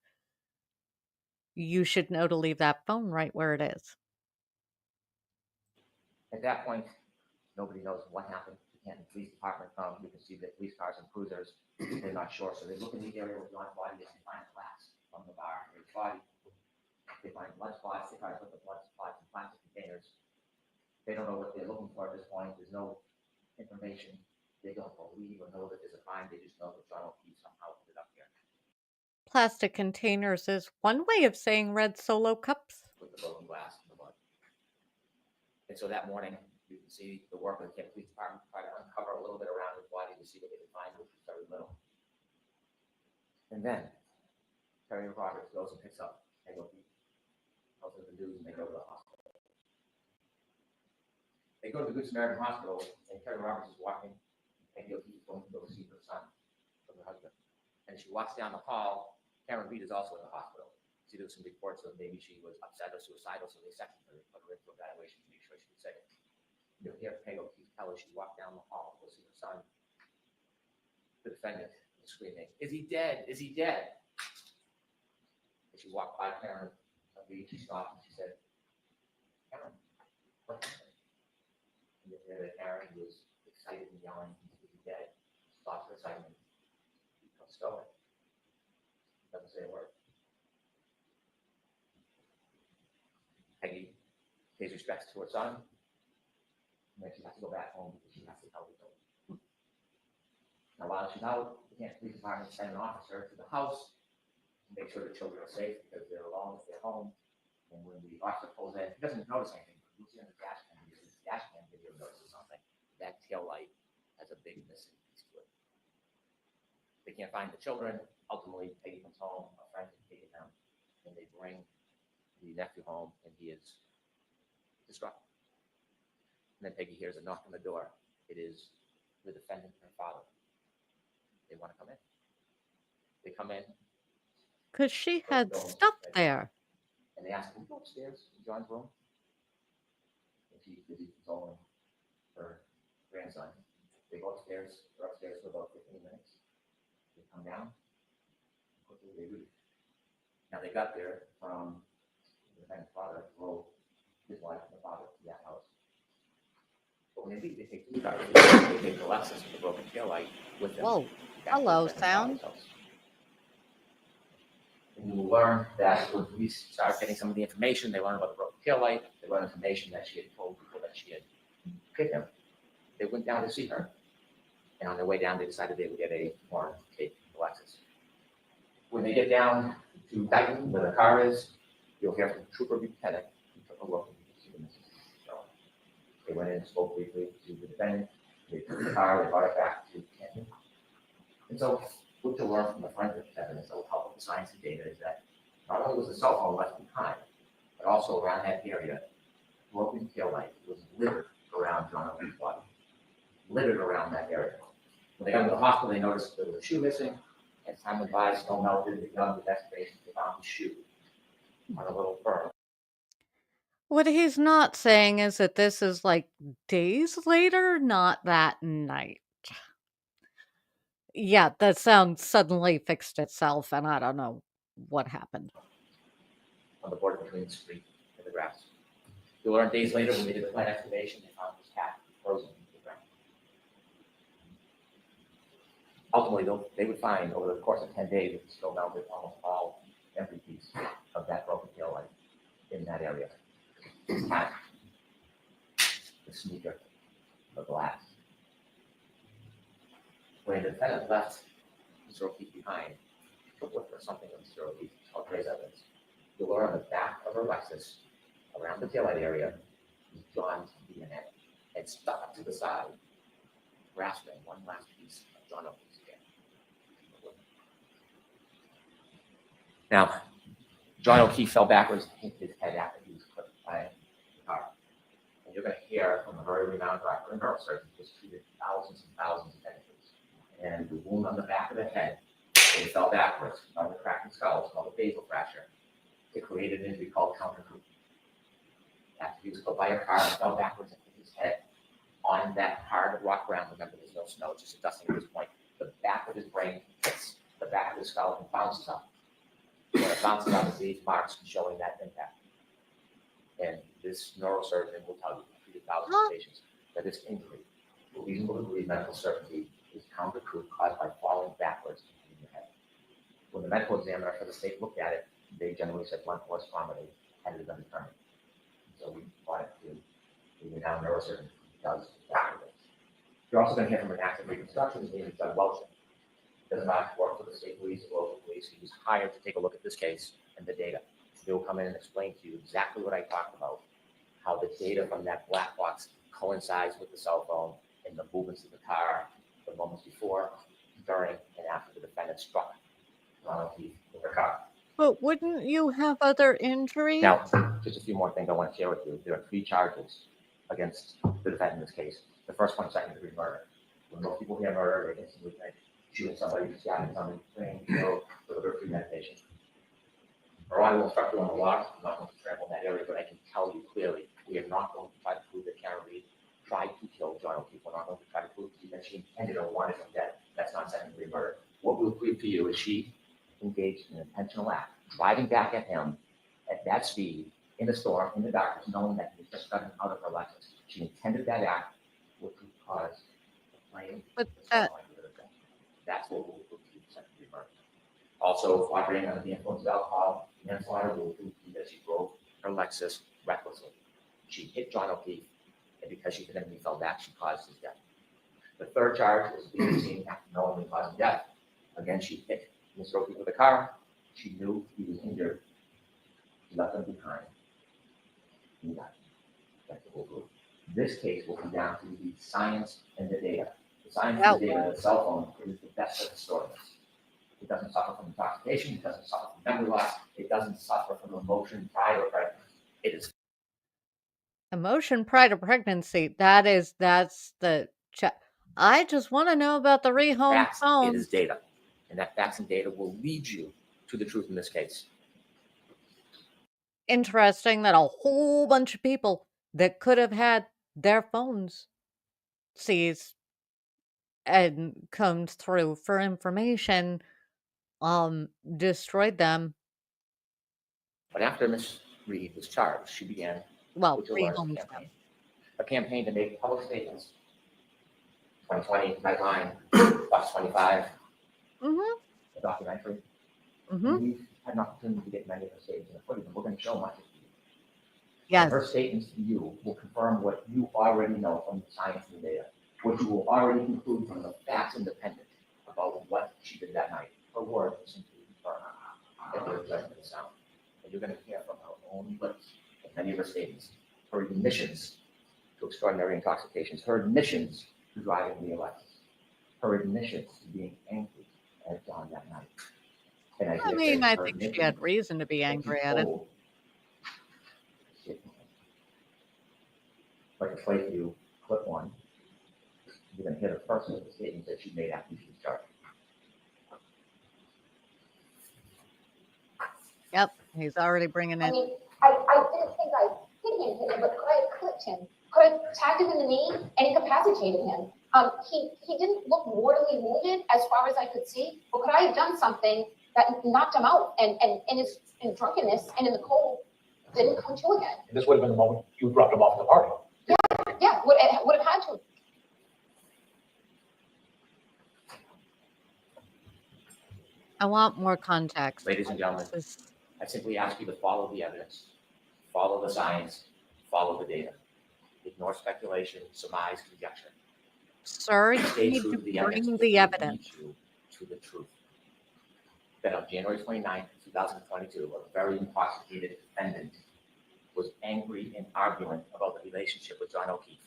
you should know to leave that phone right where it is.
At that point, nobody knows what happened. The Canton Police Department comes. You can see the police cars and cruisers. They're not sure, so they look in the area where John's body is and find glass from the bar near his body. They find blood spots. They try to put the blood spots in plastic containers. They don't know what they're looking for at this point. There's no information. They don't believe or know that there's a crime. They just know that John O'Keefe somehow ended up here
Plastic containers is one way of saying red Solo cups.
with the broken glass and the blood. And so that morning, you can see the work of the Canton Police Department try to uncover a little bit around his body to see what they can find, which is very little. And then Terry Roberts goes and picks up Hank O'Keefe, tells him the news, and they go to the hospital. They go to the Good Samaritan Hospital, and Terry Roberts is walking. Hank O'Keefe is going to go see her son, from her husband. And as she walks down the hall, Karen Reed is also in the hospital. See, there was some reports of maybe she was upset or suicidal, so they sectioned her, put her into evaluation to make sure she was safe. You'll hear Hank O'Keefe tell her she walked down the hall to go see her son. The defendant was screaming, "Is he dead? Is he dead?" As she walked by Karen Reed, she stopped and she said, "Karen, what happened?" And you hear that Karen was excited and yelling, "Is he dead?" She stops for a second and becomes stoic. Doesn't say a word. Peggy pays respects to her son, and then she has to go back home because she has to tell the children. Now, while she's out, the Canton Police Department sent an officer to the house to make sure the children are safe because they're alone at their home. And when the officer pulls in, he doesn't notice anything, but you'll see on the dash cam video notices something. That tail light has there's a big missing piece to it. They can't find the children. Ultimately, Peggy comes home, a friend has taken them, and they bring the nephew home, and he is distraught. And then Peggy hears a knock on the door. It is the defendant and her father. They want to come in. They come in,
Because she
close
had
the door,
stuff there.
and they ask, "Can you go upstairs in John's room?" And she's busy consoling her grandson. They go upstairs. They're upstairs for about 15 minutes. They come down. Quickly they leave. Now they got there from the defendant's father drove his wife and the father to that house. But when they leave, they take two cars. They take the Lexus with the broken taillight with them.
Whoa. Hello, sound.
And you learn that when police start getting some of the information, they learn about the broken taillight, they learn information that she had told people that she had hit him. They went down to see her. And on their way down, they decided they would get a warrant to take the Lexus. When they get down to Dayton, where the car is, you'll hear from Trooper Lieutenant who took a look and see the missing piece. They went in and spoke briefly to the defendant. They took the car, they brought it back to Canton. And so what to learn from the forensic evidence that will help with the science and data is that not only was the cell phone left behind, but also around that area, broken taillight was littered around John O'Leary's body. Littered around that area. When they got to the hospital, they noticed there was a shoe missing. As time went by, snow melted, they dug with excavations, they found the shoe on a little berm.
What he's not saying is that this is like days later, not that night. Yeah, that sound suddenly fixed itself, and I don't know what happened.
On the border between the street and the grass. You'll learn days later when they did the plant excavation, they found his cat frozen into the ground. Ultimately, they would find over the course of 10 days, it still melted almost all every piece of that broken taillight in that area. The hat, the sneaker, the glass. When the defendant left Mr. O'Keefe behind, he took with her something of Mr. O'Keefe called trace evidence. You'll learn on the back of her Lexus, around the taillight area, was John's DNA. And stuck to the side, grasping one last piece of John O'Keefe's hair. Now, John O'Keefe fell backwards and hit his head after he was clipped by the car. And you're going to hear from a very renowned doctor and neurosurgeon who's treated thousands and thousands of cases. And the wound on the back of the head, when he fell backwards on the cracking skull, called a basal fracture, it created an injury called counter-coup. After he was clipped by a car and fell backwards and hit his head on that hard rock ground, remember there's no snow, it's just a dusting at this point, the back of his brain hits the back of his skull and bounces up. When it bounces up, it leaves marks showing that impact. And this neurosurgeon will tell you, treated thousands of patients, that this injury, with reasonable degree of medical certainty, is counter-coup caused by falling backwards in your head. When the medical examiner for the state looked at it, they generally said blunt force trauma had it undetermined. So we brought it to the renowned neurosurgeon who does that. You're also going to hear from an active reconstruction, his name is Doug Welchman. Does not work for the state police or local police. He was hired to take a look at this case and the data. He will come in and explain to you exactly what I talked about, how the data from that black box coincides with the cell phone and the movements of the car, the moments before, during, and after the defendant struck Ronald Keith with the car.
But wouldn't you have other injuries?
Now, just a few more things I want to share with you. There are 3 charges against the defendant in this case. The first one, second-degree murder. When most people hear murder, they instantly think shooting somebody, stabbing somebody, saying, deliberate premeditation. Aurora will instruct you on the law. I'm not going to trample in that area, but I can tell you clearly, we are not going to try to prove that Karen Reed tried to kill John O'Keefe. We're not going to try to prove to you that she intended or wanted him dead. That's not second-degree murder. What we'll prove to you is she engaged in an intentional act, driving back at him at that speed in the storm, in the darkness, knowing that he was just gotten out of her Lexus. She intended that act, which would cause the flame.
But
that's what we'll prove to you, second-degree murder. Also, operating under the influence of alcohol, manslaughter will prove to you that she drove her Lexus recklessly. She hit John O'Keefe, and because she hit him and he fell back, she caused his death. The third charge is being seen after knowingly causing death. Again, she hit Mr. O'Keefe with a car. She knew he was injured. She left him behind. He died. That's the whole group. This case will come down to the science and the data. The science of the data of the cell phone is the best of historians. It doesn't suffer from intoxication. It doesn't suffer from memory loss. It doesn't suffer from emotion, pride, or prejudice. It is
Emotion, pride, or pregnancy. That's the I just want to know about the rehome
facts. It
phone.
is data, and that facts and data will lead you to the truth in this case.
Interesting that a whole bunch of people that could have had their phones seized and combed through for information, destroyed them.
But after Ms. Reed was charged, she began
Well,
with Aurora's
rehomed
campaign.
them.
A campaign to make public statements. 2020, Nightline, Fox 25,
Mm-hmm.
a documentary.
Mm-hmm.
We've had an opportunity to get many of her statements in the footage, and we're going to show much of it to you.
Yes.
And her statements to you will confirm what you already know from the science and the data, what you will already conclude from the facts independent about what she did that night. Her words simply confirm that her judgment is sound. And you're going to hear from her own lips in many of her statements, her admissions to extraordinary intoxications, her admissions to driving the Alexis, her admissions to being angry at John that night. And
I mean, I think she had reason to be angry at it.
Like to play for you clip one. You're going to hear the first of the statements that she made after she was charged.
Yep, he's already bringing
I
it.
mean, I didn't think I hit him, but could I have clipped him? Could I have tagged him in the knee and incapacitated him? He didn't look mortally wounded as far as I could see, but could I have done something that knocked him out and in his drunkenness and in the cold didn't come to again?
And this would have been the moment you dropped him off at the party.
Yeah, would have had to.
I want more context.
Ladies and gentlemen, I simply ask you to follow the evidence, follow the science, follow the data. Ignore speculation, surmise, conjecture.
Sir, you
Stay
need
true
to
to the
bring
evidence.
the
which will
evidence.
lead you to the truth. That on January 29th, 2022, a very intoxicated defendant was angry and arguing about the relationship with John O'Keefe.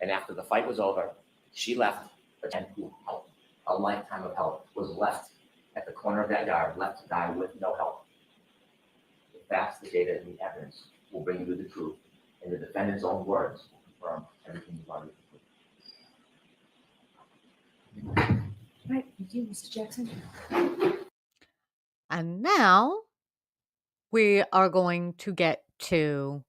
And after the fight was over, she left, but then who helped? A lifetime of help was left at the corner of that yard, left to die with no help. The facts, the data, and the evidence will bring you to the truth, and the defendant's own words will confirm everything you've already concluded.
All right, thank you, Mr. Jackson.
And now we are going to get to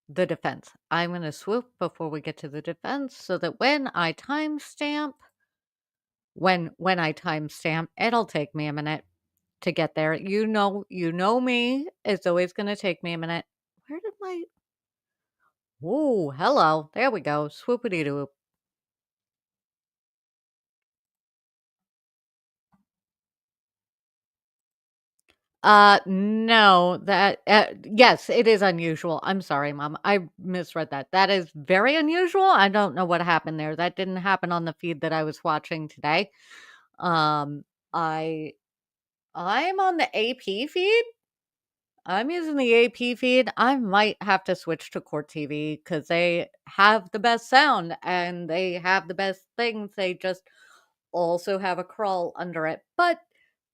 the defense. I'm going to swoop before we get to the defense so that when I timestamp, it'll take me a minute to get there. You know me. It's always going to take me a minute. Where did my... Oh, hello. There we go. Swoopity-doop. No, yes, it is unusual. I'm sorry, Mom. I misread that. That is very unusual. I don't know what happened there. That didn't happen on the feed that I was watching today. I'm on the AP feed. I'm using the AP feed. I might have to switch to Court TV because they have the best sound and they have the best things. They just also have a crawl under it, but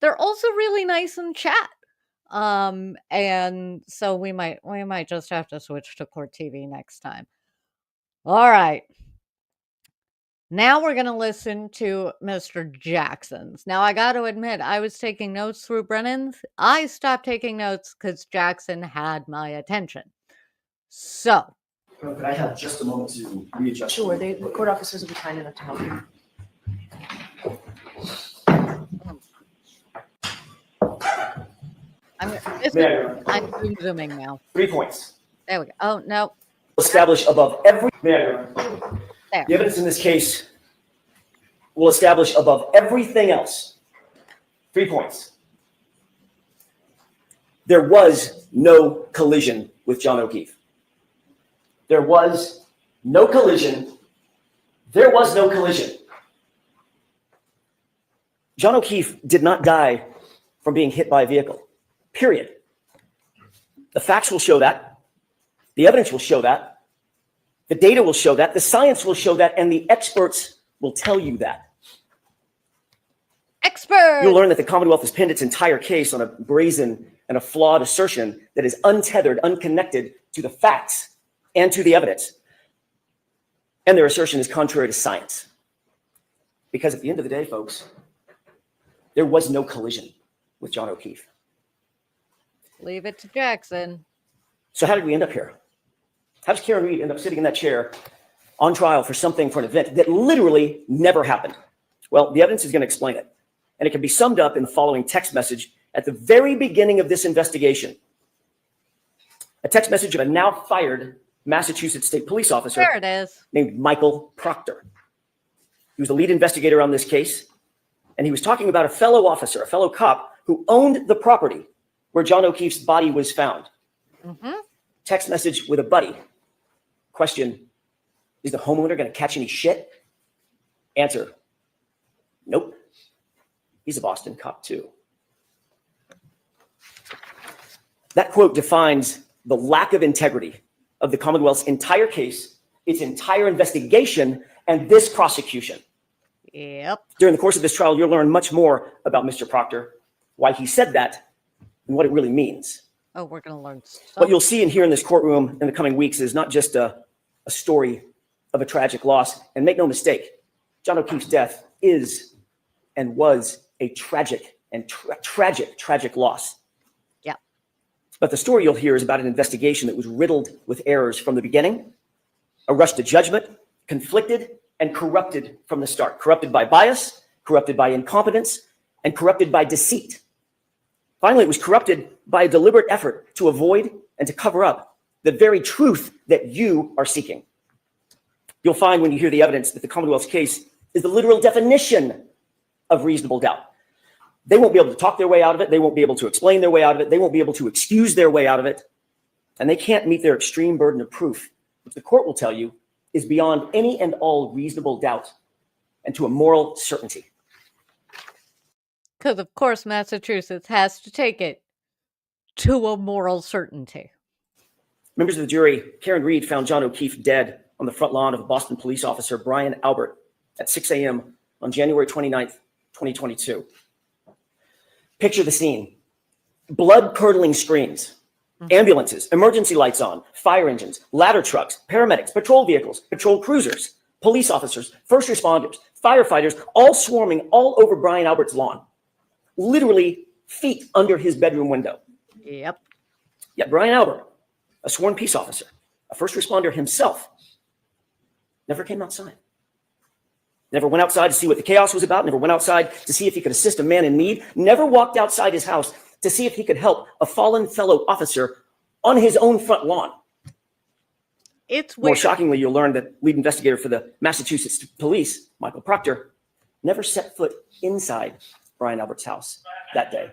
they're also really nice in chat. And so we might just have to switch to Court TV next time. All right. Now we're going to listen to Mr. Jackson's. Now, I got to admit, I was taking notes through Brennan's. I stopped taking notes because Jackson had my attention. So.
Could I have just a moment to readjust?
Sure, the court officers will be kind enough to help you.
I'm zooming now.
3 points.
There we go. Oh, no.
Establish above every...
There.
The evidence in this case will establish above everything else 3 points. There was no collision with John O'Keefe. There was no collision. There was no collision. John O'Keefe did not die from being hit by a vehicle, period. The facts will show that. The evidence will show that. The data will show that. The science will show that. And the experts will tell you that.
Expert.
You'll learn that the Commonwealth has pinned its entire case on a brazen and a flawed assertion that is untethered, unconnected to the facts and to the evidence. And their assertion is contrary to science. Because at the end of the day, folks, there was no collision with John O'Keefe.
Leave it to Jackson.
So how did we end up here? How does Karen Reed end up sitting in that chair on trial for an event that literally never happened? Well, the evidence is going to explain it. And it can be summed up in the following text message at the very beginning of this investigation. A text message of a now fired Massachusetts State Police officer
There it is.
named Michael Proctor. He was the lead investigator on this case, and he was talking about a fellow officer, a fellow cop who owned the property where John O'Keefe's body was found. Text message with a buddy. Question, is the homeowner going to catch any shit? Answer, nope. He's a Boston cop too. That quote defines the lack of integrity of the Commonwealth's entire case, its entire investigation, and this prosecution.
Yep.
During the course of this trial, you'll learn much more about Mr. Proctor, why he said that, and what it really means.
Oh, we're going to learn
What you'll see and hear in this courtroom in the coming weeks is not just a story of a tragic loss. And make no mistake, John O'Keefe's death is and was a tragic and tragic loss.
Yeah.
But the story you'll hear is about an investigation that was riddled with errors from the beginning, a rush to judgment, conflicted and corrupted from the start, corrupted by bias, corrupted by incompetence, and corrupted by deceit. Finally, it was corrupted by a deliberate effort to avoid and to cover up the very truth that you are seeking. You'll find when you hear the evidence that the Commonwealth's case is the literal definition of reasonable doubt. They won't be able to talk their way out of it. They won't be able to explain their way out of it. They won't be able to excuse their way out of it. And they can't meet their extreme burden of proof, which the court will tell you is beyond any and all reasonable doubt and to a moral certainty.
Because, of course, Massachusetts has to take it to a moral certainty.
Members of the jury, Karen Reed found John O'Keefe dead on the front lawn of a Boston police officer, Brian Albert, at 6 a.m. on January 29th, 2022. Picture the scene. Blood-curdling screams, ambulances, emergency lights on, fire engines, ladder trucks, paramedics, patrol vehicles, patrol cruisers, police officers, first responders, firefighters, all swarming all over Brian Albert's lawn, literally feet under his bedroom window.
Yep.
Yet Brian Albert, a sworn peace officer, a first responder himself, never came outside. Never went outside to see what the chaos was about, never went outside to see if he could assist a man in need, never walked outside his house to see if he could help a fallen fellow officer on his own front lawn.
It's weird.
More shockingly, you'll learn that lead investigator for the Massachusetts Police, Michael Proctor, never set foot inside Brian Albert's house that day.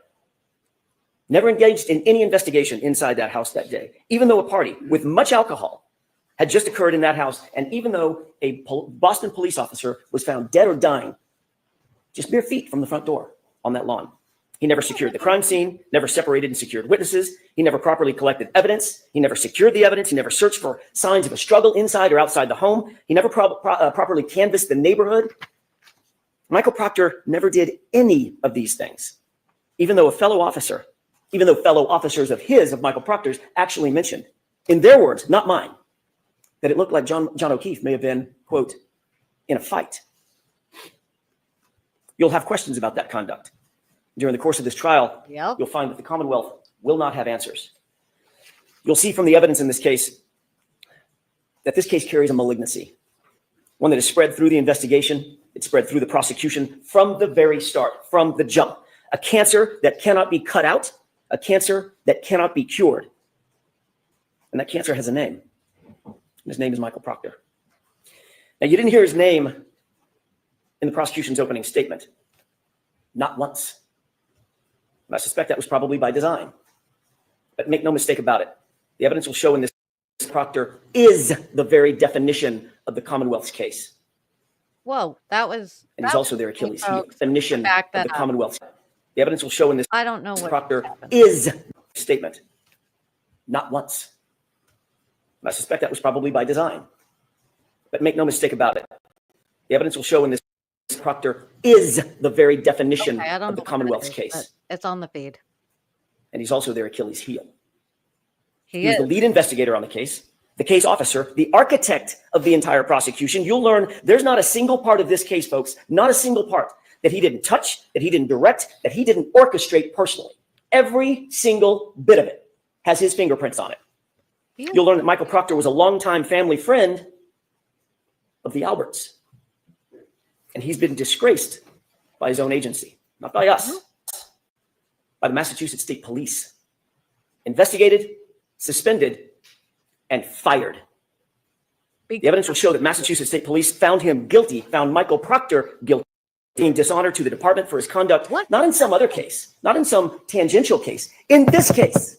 Never engaged in any investigation inside that house that day, even though a party with much alcohol had just occurred in that house, and even though a Boston police officer was found dead or dying just mere feet from the front door on that lawn. He never secured the crime scene, never separated and secured witnesses. He never properly collected evidence. He never secured the evidence. He never searched for signs of a struggle inside or outside the home. He never properly canvassed the neighborhood. Michael Proctor never did any of these things, even though fellow officers of Michael Proctor's actually mentioned, in their words, not mine, that it looked like John O'Keefe may have been, quote, in a fight. You'll have questions about that conduct. During the course of this trial, You'll find that the Commonwealth will not have answers. You'll see from the evidence in this case that this case carries a malignancy, one that is spread through the investigation, it's spread through the prosecution from the very start, from the jump. A cancer that cannot be cut out, a cancer that cannot be cured. And that cancer has a name. His name is Michael Proctor. Now, you didn't hear his name in the prosecution's opening statement. Not once. And I suspect that was probably by design. But make no mistake about it. The evidence will show in this Proctor is the very definition of the Commonwealth's case.
Whoa, that was...
And he's also their Achilles heel.
folks,
Definition of the Commonwealth's. The evidence will show in this
I don't know what
Proctor
happened.
is statement. Not once. And I suspect that was probably by design. But make no mistake about it. The evidence will show in this Proctor is the very definition
Okay, I don't
of the
know what that
Commonwealth's
is,
case.
but it's on the feed.
And he's also their Achilles heel.
He
He was
is.
the lead investigator on the case officer, the architect of the entire prosecution. You'll learn there's not a single part of this case, folks, not a single part that he didn't touch, that he didn't direct, that he didn't orchestrate personally. Every single bit of it has his fingerprints on it. You'll learn that Michael Proctor was a longtime family friend of the Alberts. And he's been disgraced by his own agency, not by us, by the Massachusetts State Police. Investigated, suspended, and fired. The evidence will show that Massachusetts State Police found him guilty, found Michael Proctor guilty, being dishonor to the department for his conduct, not in some other case, not in some tangential case, in this case.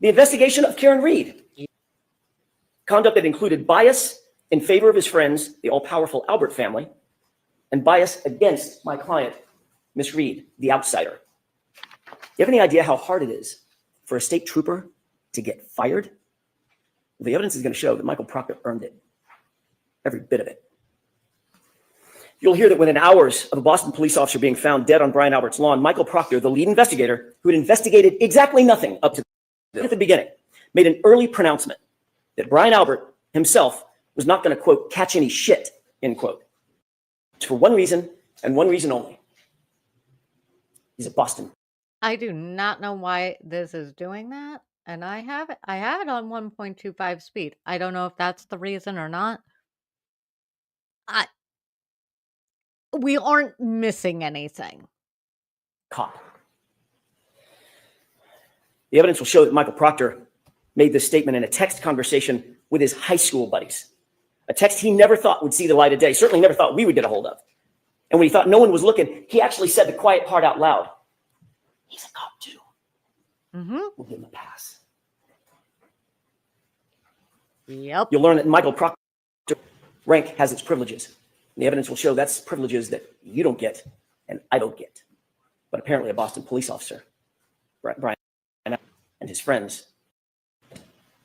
The investigation of Karen Reed. Conduct that included bias in favor of his friends, the all-powerful Albert family, and bias against my client, Miss Reed, the outsider. You have any idea how hard it is for a state trooper to get fired? The evidence is going to show that Michael Proctor earned it. Every bit of it. You'll hear that within hours of a Boston police officer being found dead on Brian Albert's lawn, Michael Proctor, the lead investigator, who had investigated exactly nothing up to the beginning, made an early pronouncement that Brian Albert himself was not going to, quote, catch any shit, end quote. It's for one reason and one reason only. He's a Boston.
I do not know why this is doing that, and I have it on 1.25 speed. I don't know if that's the reason or not. We aren't missing anything.
Cop. The evidence will show that Michael Proctor made this statement in a text conversation with his high school buddies. A text he never thought would see the light of day, certainly never thought we would get a hold of. And when he thought no one was looking, he actually said the quiet part out loud. He's a cop too. We'll give him a pass.
Yep.
You'll learn that Michael Proctor rank has its privileges. And the evidence will show that's privileges that you don't get and I don't get. But apparently a Boston police officer, Brian and his friends.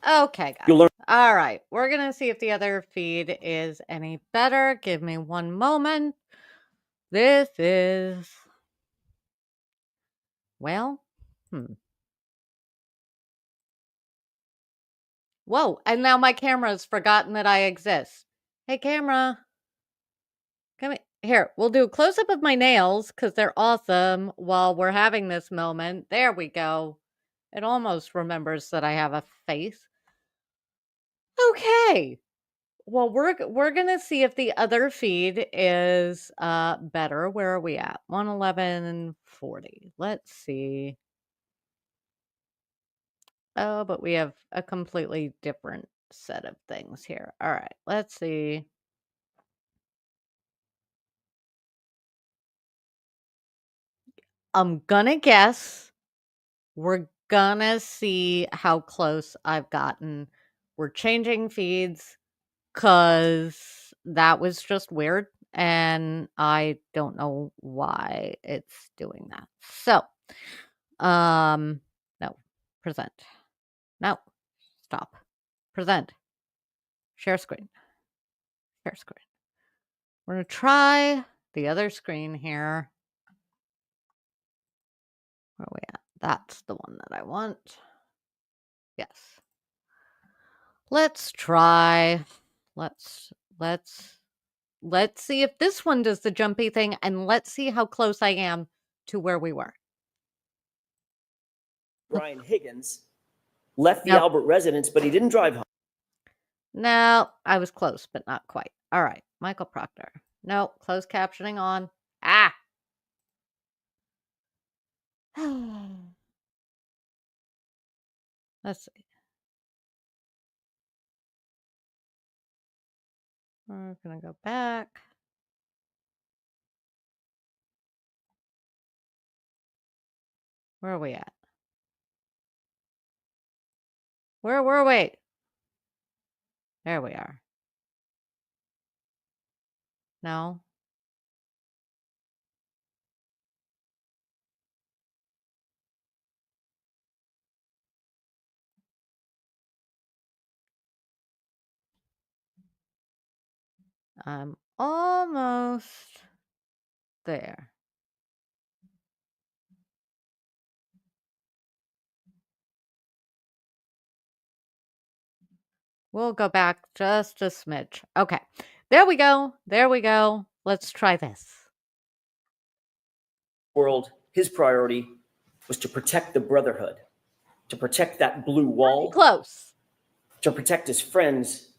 Okay, guys.
You'll learn.
All right. We're going to see if the other feed is any better. Give me one moment. This is... Well, Whoa, and now my camera's forgotten that I exist. Hey, camera. Come here. We'll do a close-up of my nails because they're awesome while we're having this moment. There we go. It almost remembers that I have a face. Okay. Well, we're gonna see if the other feed is better. Where are we at? 111.40. Let's see. Oh, but we have a completely different set of things here. All right, let's see. I'm gonna guess we're gonna see how close I've gotten. We're changing feeds because that was just weird and I don't know why it's doing that. So, no, present. No, stop. Present. Share screen. Share screen. We're going to try the other screen here. Where are we at? That's the one that I want. Yes. Let's try. Let's see if this one does the jumpy thing, and let's see how close I am to where we were.
Brian Higgins left the
Nope.
Albert residence, but he didn't drive home.
No, I was close, but not quite. All right, Michael Proctor. No, closed captioning on. Ah. Let's see. We're going to go back. Where are we at? Where were we? There we are. No. I'm almost there. We'll go back just a smidge. Okay. There we go. There we go. Let's try this.
World, his priority was to protect the brotherhood, to protect that blue wall,
Close.
to protect his friends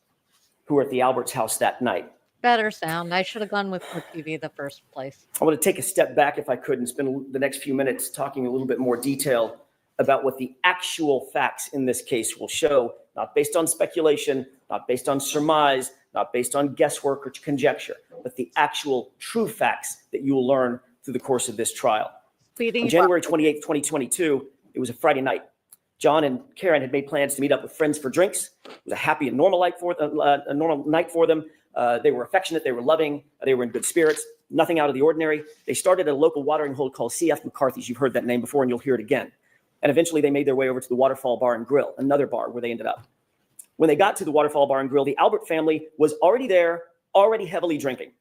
who were at the Alberts house that night.
Better sound. I should have gone with more TV the first place.
I want to take a step back, if I could, and spend the next few minutes talking a little bit more detail about what the actual facts in this case will show, not based on speculation, not based on surmise, not based on guesswork or conjecture, but the actual true facts that you will learn through the course of this trial. On January 28th, 2022, it was a Friday night. John and Karen had made plans to meet up with friends for drinks. It was a happy and normal night for them. They were affectionate, they were loving, they were in good spirits, nothing out of the ordinary. They started at a local watering hole called C.F. McCarthy's. You've heard that name before and you'll hear it again. And eventually they made their way over to the Waterfall Bar and Grill, another bar where they ended up. When they got to the Waterfall Bar and Grill, the Albert family was already there, already heavily drinking.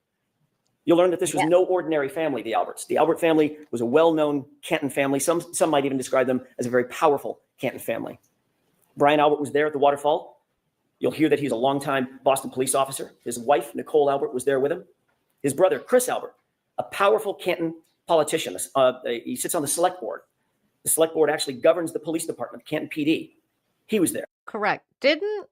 You'll learn that this was no ordinary family, the Alberts. The Albert family was a well-known Canton family. Some might even describe them as a very powerful Canton family. Brian Albert was there at the waterfall. You'll hear that he's a longtime Boston police officer. His wife, Nicole Albert, was there with him. His brother, Chris Albert, a powerful Canton politician. He sits on the select board. The select board actually governs the police department, Canton PD. He was there.
Correct. Didn't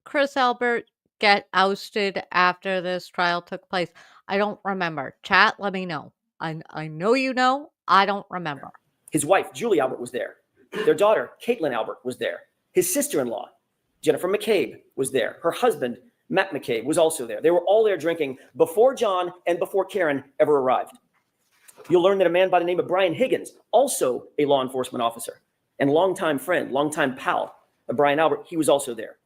Chris Albert get ousted after this trial took place? I don't remember. Chat, let me know. I know you know. I don't remember.
His wife, Julie Albert, was there. Their daughter, Caitlin Albert, was there. His sister-in-law, Jennifer McCabe, was there. Her husband, Matt McCabe, was also there. They were all there drinking before John and before Karen ever arrived. You'll learn that a man by the name of Brian Higgins, also a law enforcement officer and longtime friend, longtime pal of Brian Albert, he was also there.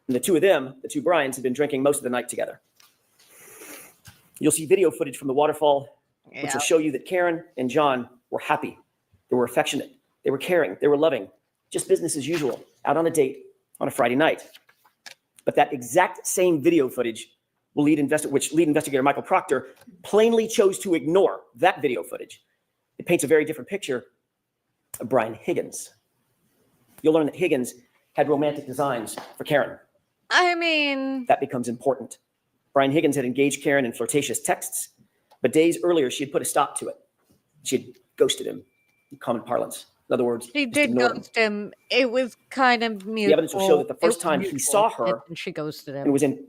And the two of them, the two Bryans, had been drinking most of the night together. You'll see video footage from the waterfall, which will show you that Karen and John were happy. They were affectionate. They were caring. They were loving. Just business as usual, out on a date on a Friday night. But that exact same video footage which lead investigator Michael Proctor plainly chose to ignore that video footage. It paints a very different picture of Brian Higgins. You'll learn that Higgins had romantic designs for Karen.
I mean,
that becomes important. Brian Higgins had engaged Karen in flirtatious texts, but days earlier, she had put a stop to it. She had ghosted him, in common parlance. In other words,
she did ghost him. It was kind of mutual.
The evidence will show that the first time he saw her,
and she ghosted him.
And it was in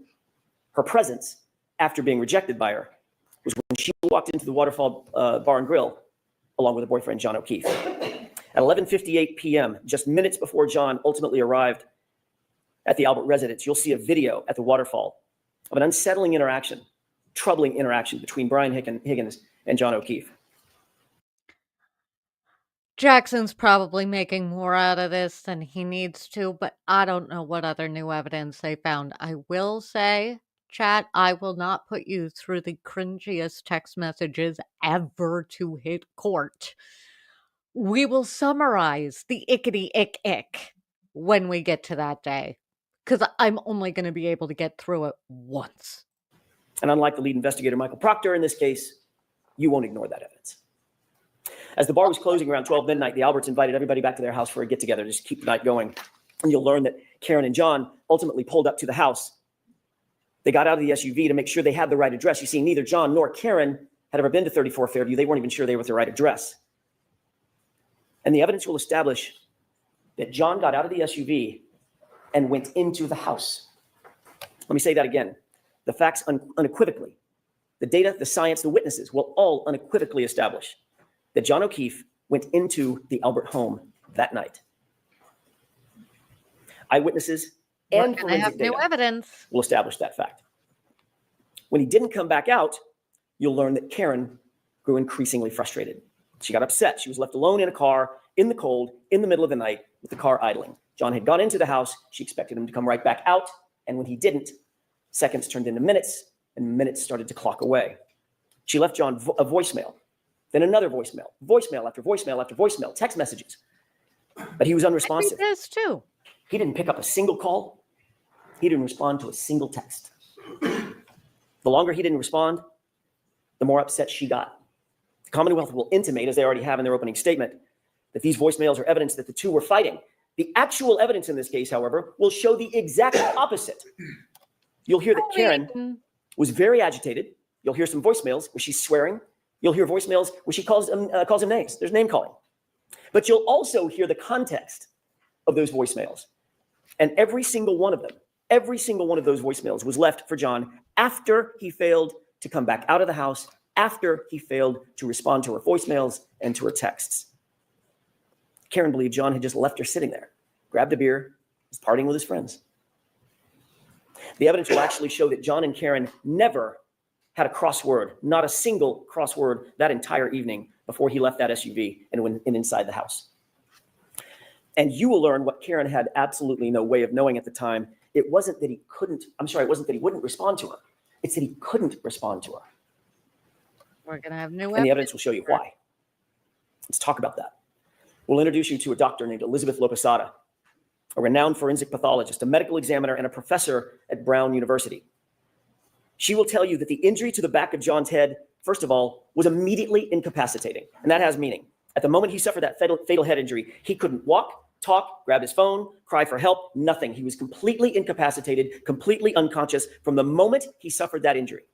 her presence after being rejected by her, was when she walked into the Waterfall Bar and Grill along with her boyfriend, John O'Keefe. At 11:58 p.m., just minutes before John ultimately arrived at the Albert residence, you'll see a video at the Waterfall of an unsettling interaction, troubling interaction between Brian Higgins and John O'Keefe.
Jackson's probably making more out of this than he needs to, but I don't know what other new evidence they found. I will say, chat, I will not put you through the cringiest text messages ever to hit court. We will summarize the ickety ick when we get to that day, because I'm only going to be able to get through it once.
And unlike the lead investigator, Michael Proctor, in this case, you won't ignore that evidence. As the bar was closing around 12 midnight, the Alberts invited everybody back to their house for a get-together to just keep the night going. And you'll learn that Karen and John ultimately pulled up to the house. They got out of the SUV to make sure they had the right address. You see, neither John nor Karen had ever been to 34 Fairview. They weren't even sure they were at the right address. And the evidence will establish that John got out of the SUV and went into the house. Let me say that again. The facts unequivocally, the data, the science, the witnesses will all unequivocally establish that John O'Keefe went into the Albert home that night. Eyewitnesses and forensic
new
data
evidence
will establish that fact. When he didn't come back out, you'll learn that Karen grew increasingly frustrated. She got upset. She was left alone in a car, in the cold, in the middle of the night, with the car idling. John had gone into the house. She expected him to come right back out. And when he didn't, seconds turned into minutes, and minutes started to clock away. She left John a voicemail, then another voicemail, voicemail after voicemail after voicemail, text messages. But he was unresponsive.
this too.
He didn't pick up a single call. He didn't respond to a single text. The longer he didn't respond, the more upset she got. The Commonwealth will intimate, as they already have in their opening statement, that these voicemails are evidence that the two were fighting. The actual evidence in this case, however, will show the exact opposite. You'll hear that Karen was very agitated. You'll hear some voicemails where she's swearing. You'll hear voicemails where she calls him names. There's name calling. But you'll also hear the context of those voicemails. And every single one of those voicemails was left for John after he failed to come back out of the house, after he failed to respond to her voicemails and to her texts. Karen believed John had just left her sitting there, grabbed a beer, was partying with his friends. The evidence will actually show that John and Karen never had a crossword, not a single crossword that entire evening before he left that SUV and went inside the house. And you will learn what Karen had absolutely no way of knowing at the time. It wasn't that he wouldn't respond to her. It's that he couldn't respond to her.
We're going to have new
And the evidence will show you why. Let's talk about that. We'll introduce you to a doctor named Elizabeth Lopesada, a renowned forensic pathologist, a medical examiner, and a professor at Brown University. She will tell you that the injury to the back of John's head, first of all, was immediately incapacitating. And that has meaning. At the moment he suffered that fatal head injury, he couldn't walk, talk, grab his phone, cry for help, nothing. He was completely incapacitated, completely unconscious from the moment he suffered that injury.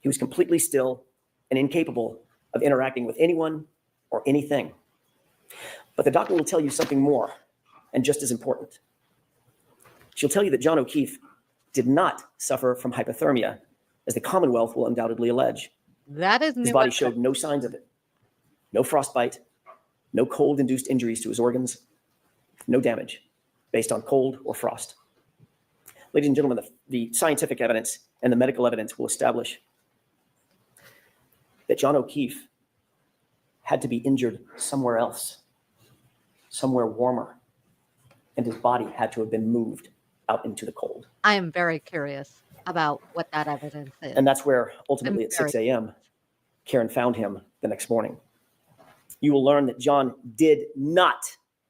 He was completely still and incapable of interacting with anyone or anything. But the doctor will tell you something more, and just as important. She'll tell you that John O'Keefe did not suffer from hypothermia, as the Commonwealth will undoubtedly allege.
That is
his body showed no signs of it. No frostbite, no cold-induced injuries to his organs, no damage based on cold or frost. Ladies and gentlemen, the scientific evidence and the medical evidence will establish that John O'Keefe had to be injured somewhere else, somewhere warmer, and his body had to have been moved out into the cold.
I am very curious about what that evidence is.
And that's where, ultimately at 6 a.m., Karen found him the next morning. You will learn that John did not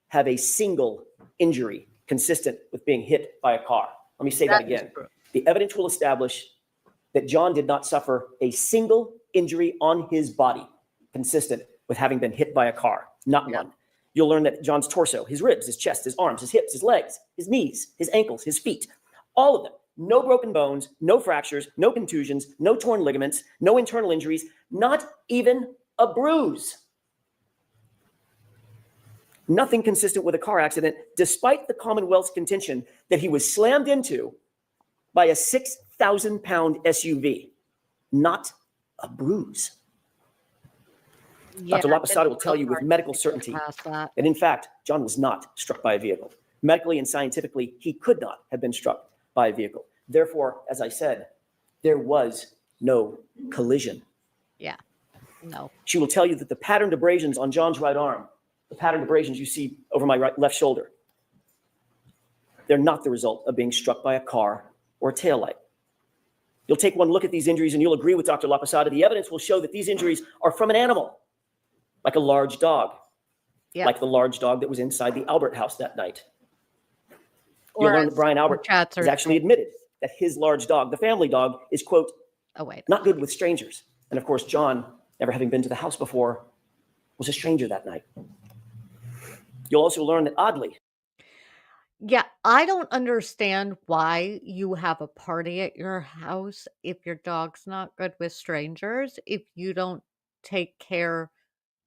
have a single injury consistent with being hit by a car. Let me say that again. The evidence will establish that John did not suffer a single injury on his body consistent with having been hit by a car. Not one. You'll learn that John's torso, his ribs, his chest, his arms, his hips, his legs, his knees, his ankles, his feet, all of them, no broken bones, no fractures, no contusions, no torn ligaments, no internal injuries, not even a bruise. Nothing consistent with a car accident, despite the Commonwealth's contention that he was slammed into by a 6,000-pound SUV. Not a bruise. Dr. Lopesada will tell you with medical certainty that, in fact, John was not struck by a vehicle. Medically and scientifically, he could not have been struck by a vehicle. Therefore, as I said, there was no collision.
Yeah, no.
She will tell you that the patterned abrasions on John's right arm, the patterned abrasions you see over my left shoulder, they're not the result of being struck by a car or a taillight. You'll take one look at these injuries and you'll agree with Dr. Lopesada. The evidence will show that these injuries are from an animal, like a large dog, like the large dog that was inside the Albert house that night. You'll learn that Brian Albert has actually admitted that his large dog, the family dog, is, quote, not good with strangers. And of course, John, never having been to the house before, was a stranger that night. You'll also learn that, oddly,
yeah, I don't understand why you have a party at your house if your dog's not good with strangers, if you don't take care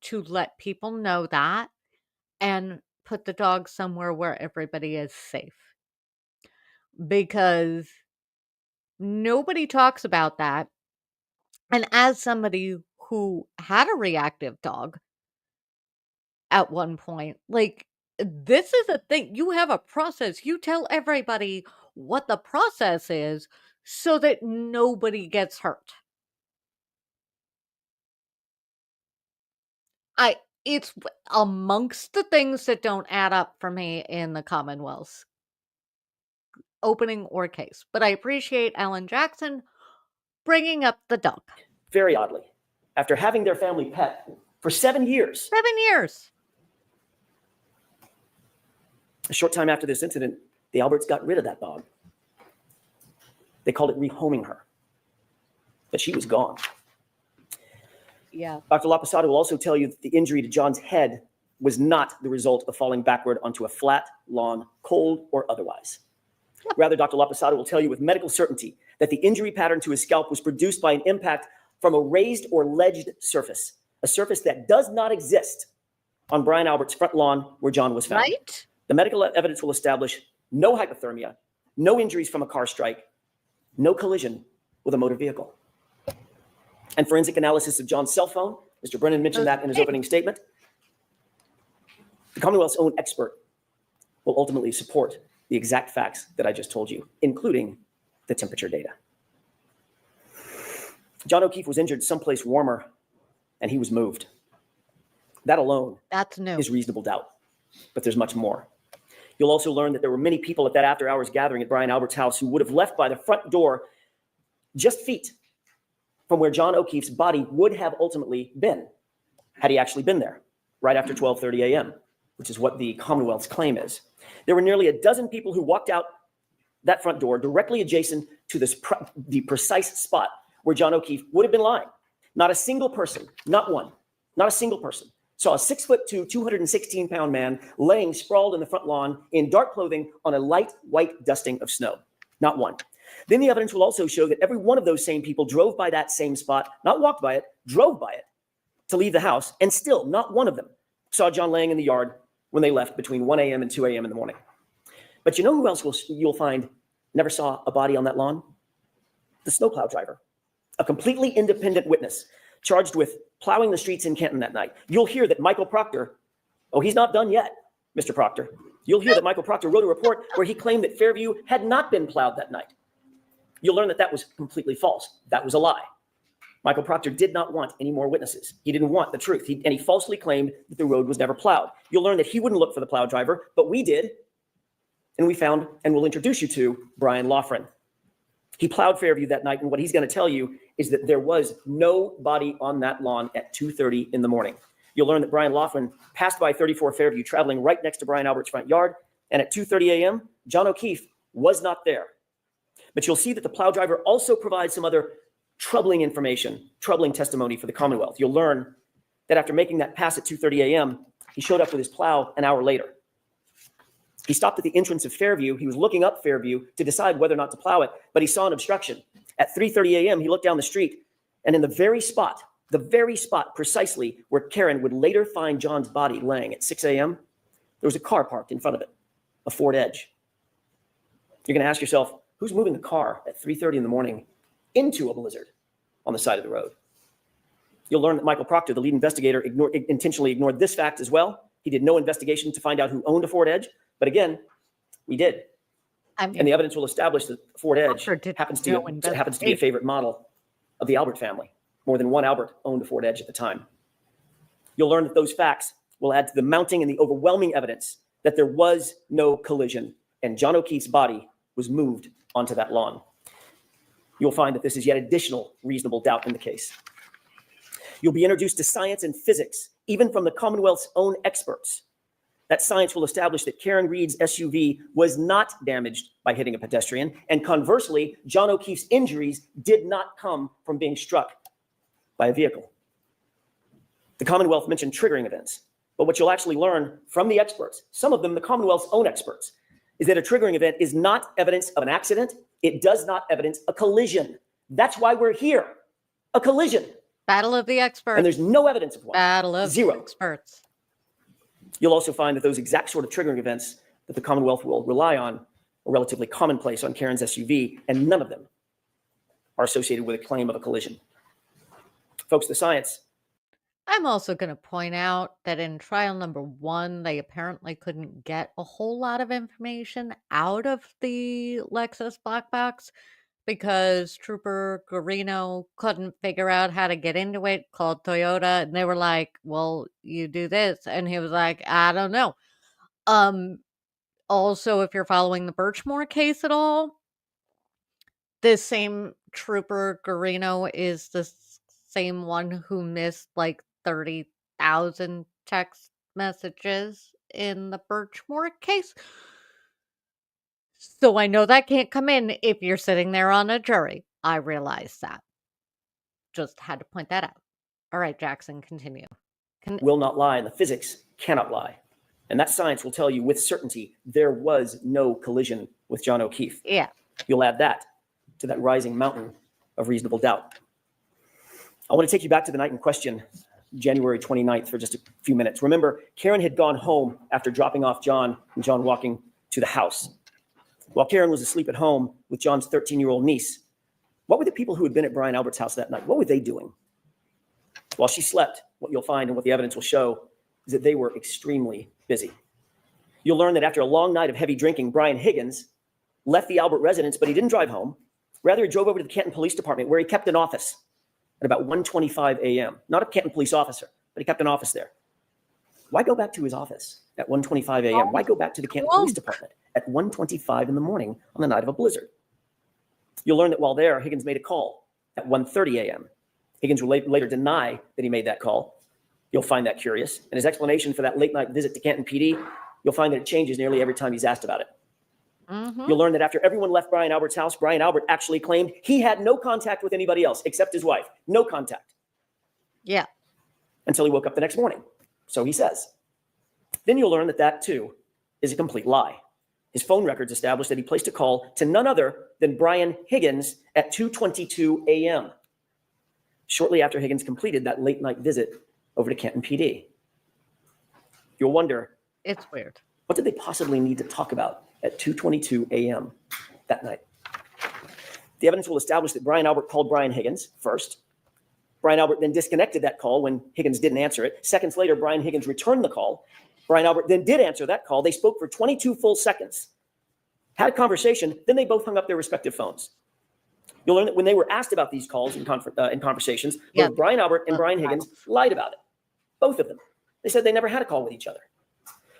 to let people know that and put the dog somewhere where everybody is safe. Because nobody talks about that. And as somebody who had a reactive dog at one point, like, this is a thing. You have a process. You tell everybody what the process is so that nobody gets hurt. It's amongst the things that don't add up for me in the Commonwealth's opening or case. But I appreciate Alan Jackson bringing up the dog.
Very oddly, after having their family pet for 7 years.
7 years.
A short time after this incident, the Alberts got rid of that dog. They called it rehoming her. but she was gone.
Yeah.
Dr. Laposado will also tell you that the injury to John's head was not the result of falling backward onto a flat lawn, cold or otherwise. Rather, Dr. Laposado will tell you with medical certainty that the injury pattern to his scalp was produced by an impact from a raised or ledged surface, a surface that does not exist on Brian Albert's front lawn where John was found.
Right?
The medical evidence will establish no hypothermia, no injuries from a car strike, no collision with a motor vehicle. And forensic analysis of John's cell phone, Mr. Brennan mentioned that in his opening statement. The Commonwealth's own expert will ultimately support the exact facts that I just told you, including the temperature data. John O'Keefe was injured someplace warmer, and he was moved. That alone
That's new.
is reasonable doubt, but there's much more. You'll also learn that there were many people at that after-hours gathering at Brian Albert's house who would have left by the front door just feet from where John O'Keefe's body would have ultimately been, had he actually been there, right after 12:30 a.m., which is what the Commonwealth's claim is. There were nearly a dozen people who walked out that front door directly adjacent to the precise spot where John O'Keefe would have been lying. Not a single person, not one, not a single person, saw a 6'2", 216-pound man laying sprawled in the front lawn in dark clothing on a light white dusting of snow. Not one. Then the evidence will also show that every one of those same people drove by that same spot, not walked by it, drove by it to leave the house, and still not one of them saw John laying in the yard when they left between 1 a.m. and 2 a.m. in the morning. But you know who else you'll find never saw a body on that lawn? The snowplow driver, a completely independent witness charged with plowing the streets in Canton that night. You'll hear that Michael Proctor, oh, he's not done yet, Mr. Proctor. You'll hear that Michael Proctor wrote a report where he claimed that Fairview had not been plowed that night. You'll learn that that was completely false. That was a lie. Michael Proctor did not want any more witnesses. He didn't want the truth. And he falsely claimed that the road was never plowed. You'll learn that he wouldn't look for the plow driver, but we did. And we found, and we'll introduce you to, Brian Loughran. He plowed Fairview that night, and what he's going to tell you is that there was no body on that lawn at 2:30 in the morning. You'll learn that Brian Loughran passed by 34 Fairview, traveling right next to Brian Albert's front yard, and at 2:30 a.m., John O'Keefe was not there. But you'll see that the plow driver also provides some other troubling information, troubling testimony for the Commonwealth. You'll learn that after making that pass at 2:30 a.m., he showed up with his plow an hour later. He stopped at the entrance of Fairview. He was looking up Fairview to decide whether or not to plow it, but he saw an obstruction. At 3:30 a.m., he looked down the street, and in the very spot precisely where Karen would later find John's body laying at 6 a.m., there was a car parked in front of it, a Ford Edge. You're going to ask yourself, who's moving the car at 3:30 in the morning into a blizzard on the side of the road? You'll learn that Michael Proctor, the lead investigator, intentionally ignored this fact as well. He did no investigation to find out who owned a Ford Edge. But again, we did. And the evidence will establish that Ford Edge happens to be a favorite model of the Albert family. More than one Albert owned a Ford Edge at the time. You'll learn that those facts will add to the mounting and the overwhelming evidence that there was no collision and John O'Keefe's body was moved onto that lawn. You'll find that this is yet additional reasonable doubt in the case. You'll be introduced to science and physics, even from the Commonwealth's own experts. That science will establish that Karen Reed's SUV was not damaged by hitting a pedestrian, and conversely, John O'Keefe's injuries did not come from being struck by a vehicle. The Commonwealth mentioned triggering events, but what you'll actually learn from the experts, some of them the Commonwealth's own experts, is that a triggering event is not evidence of an accident. It does not evidence a collision. That's why we're here, a collision.
Battle of the experts.
And there's no evidence of one.
Battle of
Zero.
the experts.
You'll also find that those exact sort of triggering events that the Commonwealth will rely on are relatively commonplace on Karen's SUV, and none of them are associated with a claim of a collision. Folks, the science.
I'm also going to point out that in trial number 1, they apparently couldn't get a whole lot of information out of the Lexus black box because Trooper Guarino couldn't figure out how to get into it, called Toyota, and they were like, well, you do this. And he was like, I don't know. Also, if you're following the Birchmore case at all, this same Trooper Guarino is the same one who missed like 30,000 text messages in the Birchmore case. So I know that can't come in if you're sitting there on a jury. I realize that. just had to point that out. All right, Jackson, continue.
Will not lie, and the physics cannot lie. And that science will tell you with certainty there was no collision with John O'Keefe.
Yeah.
You'll add that to that rising mountain of reasonable doubt. I want to take you back to the night in question, January 29th, for just a few minutes. Remember, Karen had gone home after dropping off John and John walking to the house. While Karen was asleep at home with John's 13-year-old niece, what were the people who had been at Brian Albert's house that night? What were they doing? While she slept, what you'll find and what the evidence will show is that they were extremely busy. You'll learn that after a long night of heavy drinking, Brian Higgins left the Albert residence, but he didn't drive home. Rather, he drove over to the Canton Police Department, where he kept an office at about 1:25 a.m. Not a Canton police officer, but he kept an office there. Why go back to his office at 1:25 a.m.? Why go back to the Canton Police Department at 1:25 in the morning on the night of a blizzard? You'll learn that while there, Higgins made a call at 1:30 a.m. Higgins will later deny that he made that call. You'll find that curious. And his explanation for that late night visit to Canton PD, you'll find that it changes nearly every time he's asked about it. You'll learn that after everyone left Brian Albert's house, Brian Albert actually claimed he had no contact with anybody else except his wife. No contact.
Yeah.
Until he woke up the next morning. So he says. Then you'll learn that that too is a complete lie. His phone records establish that he placed a call to none other than Brian Higgins at 2:22 a.m. shortly after Higgins completed that late night visit over to Canton PD. You'll wonder,
It's weird.
what did they possibly need to talk about at 2:22 a.m. that night? The evidence will establish that Brian Albert called Brian Higgins first. Brian Albert then disconnected that call when Higgins didn't answer it. Seconds later, Brian Higgins returned the call. Brian Albert then did answer that call. They spoke for 22 full seconds, had a conversation, then they both hung up their respective phones. You'll learn that when they were asked about these calls in conversations, both Brian Albert and Brian Higgins lied about it. Both of them. They said they never had a call with each other.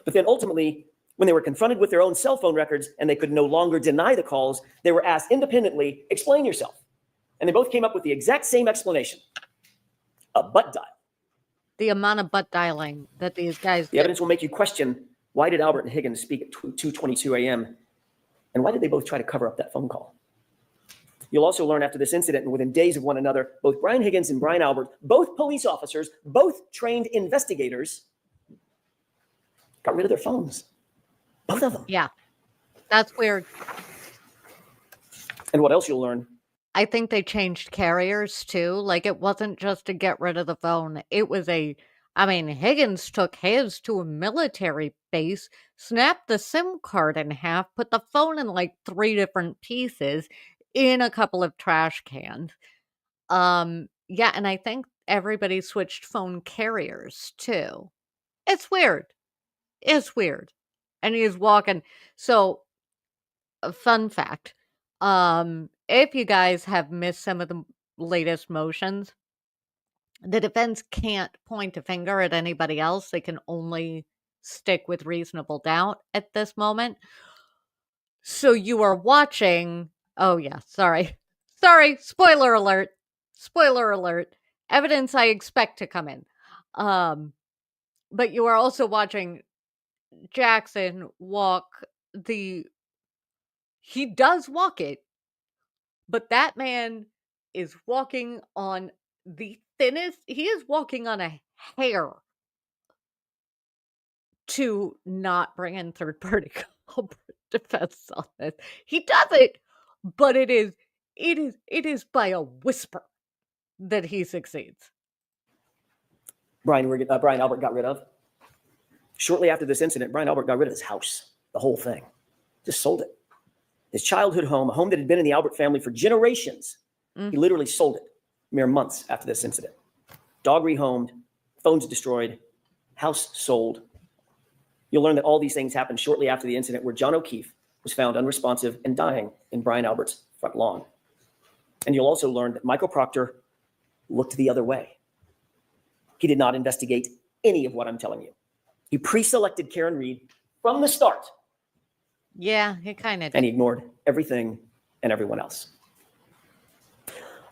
But then ultimately, when they were confronted with their own cell phone records and they could no longer deny the calls, they were asked independently, explain yourself. And they both came up with the exact same explanation. A butt dial.
The amount of butt dialing that these guys
The evidence will make you question, why did Albert and Higgins speak at 2:22 a.m.? And why did they both try to cover up that phone call? You'll also learn after this incident and within days of one another, both Brian Higgins and Brian Albert, both police officers, both trained investigators, got rid of their phones. Both of them.
Yeah. That's weird.
And what else you'll learn?
I think they changed carriers too. Like it wasn't just to get rid of the phone. It was Higgins took his to a military base, snapped the SIM card in half, put the phone in like 3 different pieces in a couple of trash cans. Yeah, and I think everybody switched phone carriers too. It's weird. It's weird. And he's walking. So, a fun fact. If you guys have missed some of the latest motions, the defense can't point a finger at anybody else. They can only stick with reasonable doubt at this moment. So you are watching. Oh, yeah. Sorry. Spoiler alert. Spoiler alert. Evidence I expect to come in. But you are also watching Jackson walk he does walk it, but that man is walking on the thinnest, he is walking on a hair to not bring in third party defense on this. He does it, but it is by a whisper that he succeeds.
Brian Albert got rid of. Shortly after this incident, Brian Albert got rid of his house, the whole thing, just sold it. His childhood home, a home that had been in the Albert family for generations. He literally sold it mere months after this incident. Dog rehomed, phones destroyed, house sold. You'll learn that all these things happened shortly after the incident where John O'Keefe was found unresponsive and dying in Brian Albert's front lawn. And you'll also learn that Michael Proctor looked the other way. He did not investigate any of what I'm telling you. He pre-selected Karen Reed from the start.
Yeah, he kind of did.
And he ignored everything and everyone else.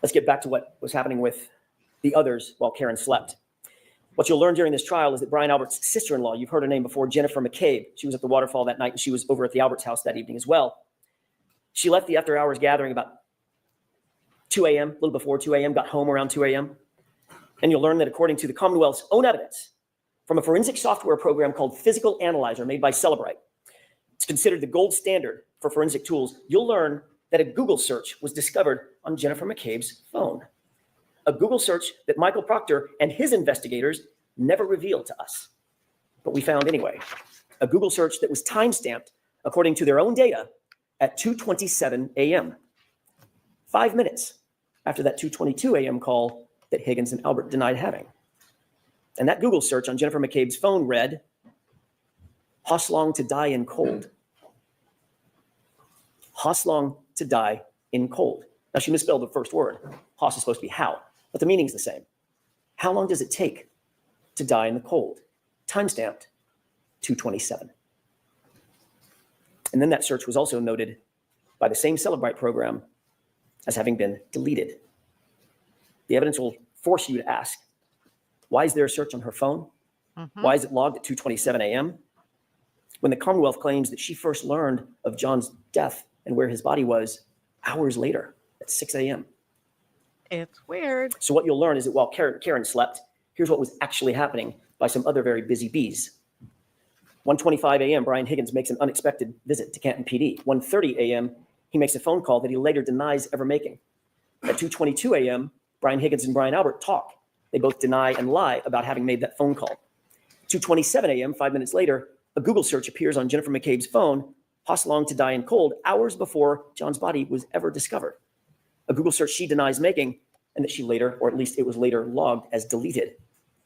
Let's get back to what was happening with the others while Karen slept. What you'll learn during this trial is that Brian Albert's sister-in-law, you've heard her name before, Jennifer McCabe. She was at the waterfall that night, and she was over at the Albert's house that evening as well. She left the after-hours gathering about 2 a.m., a little before 2 a.m., got home around 2 a.m. And you'll learn that according to the Commonwealth's own evidence, from a forensic software program called Physical Analyzer made by Celebrite, it's considered the gold standard for forensic tools. You'll learn that a Google search was discovered on Jennifer McCabe's phone. A Google search that Michael Proctor and his investigators never revealed to us, but we found anyway. A Google search that was timestamped, according to their own data, at 2:27 a.m., 5 minutes after that 2:22 a.m. call that Higgins and Albert denied having. And that Google search on Jennifer McCabe's phone read, Hoslong to die in cold. Hoslong to die in cold. Now, she misspelled the first word. Hos is supposed to be how, but the meaning's the same. How long does it take to die in the cold? Timestamped 2:27. And then that search was also noted by the same Celebrite program as having been deleted. The evidence will force you to ask, why is there a search on her phone? Why is it logged at 2:27 a.m.? When the Commonwealth claims that she first learned of John's death and where his body was hours later at 6 a.m.
It's weird.
So what you'll learn is that while Karen slept, here's what was actually happening by some other very busy bees. 1:25 a.m., Brian Higgins makes an unexpected visit to Canton PD. 1:30 a.m., he makes a phone call that he later denies ever making. At 2:22 a.m., Brian Higgins and Brian Albert talk. They both deny and lie about having made that phone call. 2:27 a.m., 5 minutes later, a Google search appears on Jennifer McCabe's phone, Hoslong to die in cold, hours before John's body was ever discovered. A Google search she denies making, and that she later, or at least it was later logged as deleted.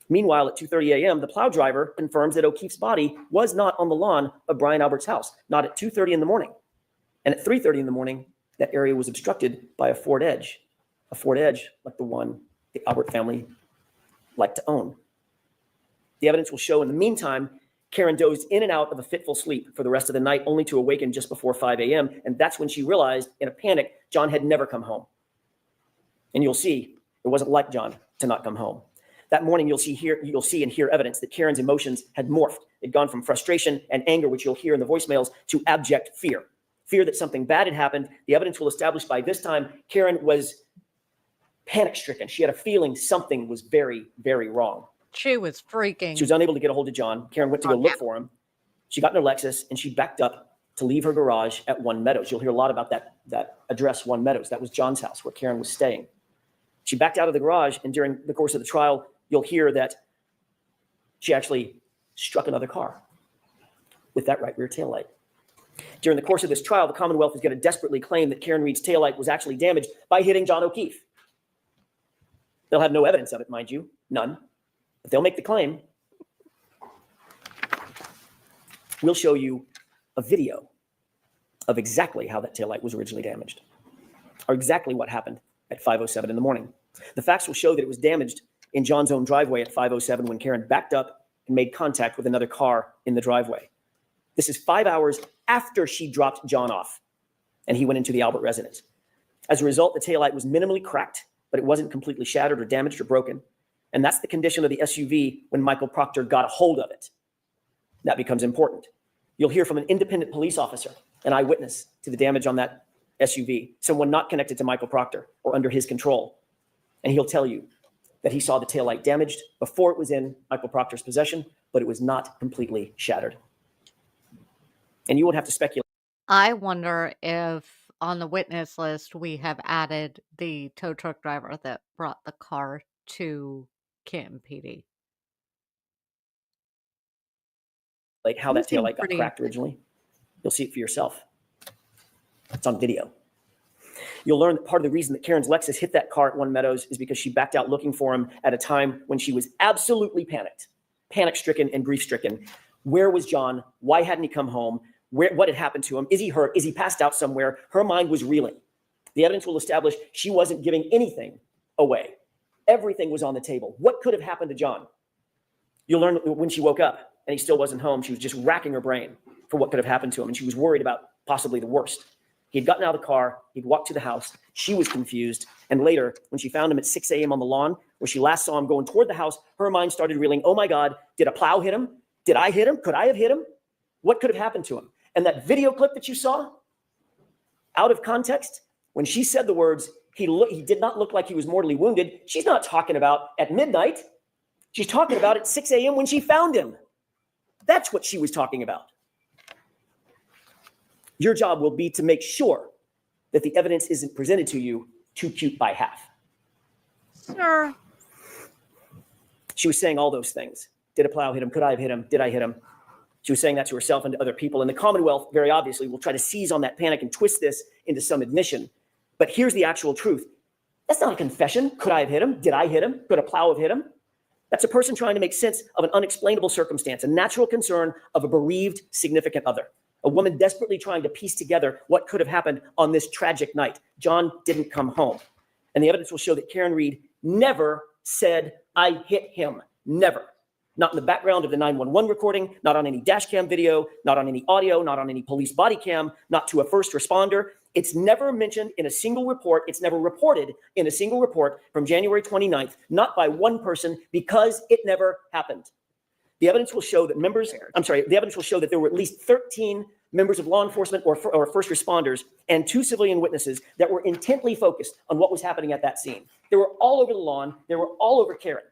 Meanwhile, at 2:30 a.m., the plow driver confirms that O'Keefe's body was not on the lawn of Brian Albert's house, not at 2:30 in the morning. And at 3:30 in the morning, that area was obstructed by a Ford Edge like the one the Albert family liked to own. The evidence will show in the meantime, Karen dozed in and out of a fitful sleep for the rest of the night, only to awaken just before 5 a.m. And that's when she realized, in a panic, John had never come home. And you'll see, it wasn't like John to not come home. That morning, you'll see and hear evidence that Karen's emotions had morphed. It'd gone from frustration and anger, which you'll hear in the voicemails, to abject fear. Fear that something bad had happened. The evidence will establish by this time, Karen was panic-stricken. She had a feeling something was very, very wrong.
She was freaking.
She was unable to get a hold of John. Karen went to go look for him. She got in her Lexus and she backed up to leave her garage at One Meadows. You'll hear a lot about that address, One Meadows. That was John's house where Karen was staying. She backed out of the garage, and during the course of the trial, you'll hear that she actually struck another car with that right rear taillight. During the course of this trial, the Commonwealth is going to desperately claim that Karen Reed's taillight was actually damaged by hitting John O'Keefe. They'll have no evidence of it, mind you, none. But they'll make the claim. We'll show you a video of exactly how that taillight was originally damaged, or exactly what happened at 5:07 in the morning. The facts will show that it was damaged in John's own driveway at 5:07 when Karen backed up and made contact with another car in the driveway. This is 5 hours after she dropped John off and he went into the Albert residence. As a result, the taillight was minimally cracked, but it wasn't completely shattered or damaged or broken. And that's the condition of the SUV when Michael Proctor got a hold of it. That becomes important. You'll hear from an independent police officer, an eyewitness to the damage on that SUV, someone not connected to Michael Proctor or under his control. And he'll tell you that he saw the taillight damaged before it was in Michael Proctor's possession, but it was not completely shattered. And you won't have to speculate.
I wonder if on the witness list we have added the tow truck driver that brought the car to Canton PD.
Like how
You
that
seem
taillight got
pretty-
cracked originally. You'll see it for yourself. It's on video. You'll learn that part of the reason that Karen's Lexus hit that car at One Meadows is because she backed out looking for him at a time when she was absolutely panic-stricken and grief-stricken. Where was John? Why hadn't he come home? What had happened to him? Is he hurt? Is he passed out somewhere? Her mind was reeling. The evidence will establish she wasn't giving anything away. Everything was on the table. What could have happened to John? You'll learn when she woke up and he still wasn't home, she was just racking her brain for what could have happened to him. And she was worried about possibly the worst. He'd gotten out of the car. He'd walked to the house. She was confused. And later, when she found him at 6 a.m. on the lawn, where she last saw him going toward the house, her mind started reeling, oh my God, did a plow hit him? Did I hit him? Could I have hit him? What could have happened to him? And that video clip that you saw, out of context, when she said the words, He did not look like he was mortally wounded. She's not talking about at midnight. She's talking about at 6 a.m. when she found him. That's what she was talking about. Your job will be to make sure that the evidence isn't presented to you too cute by half.
Sure.
She was saying all those things. Did a plow hit him? Could I have hit him? Did I hit him? She was saying that to herself and to other people. And the Commonwealth, very obviously, will try to seize on that panic and twist this into some admission. But here's the actual truth. That's not a confession. Could I have hit him? Did I hit him? Could a plow have hit him? That's a person trying to make sense of an unexplainable circumstance, a natural concern of a bereaved significant other, a woman desperately trying to piece together what could have happened on this tragic night. John didn't come home. And the evidence will show that Karen Reed never said, I hit him. Never. Not in the background of the 911 recording, not on any dash cam video, not on any audio, not on any police body cam, not to a first responder. It's never mentioned in a single report. It's never reported in a single report from January 29th, not by one person, because it never happened. The evidence will show that the evidence will show that there were at least 13 members of law enforcement or first responders and 2 civilian witnesses that were intently focused on what was happening at that scene. They were all over the lawn. They were all over Karen.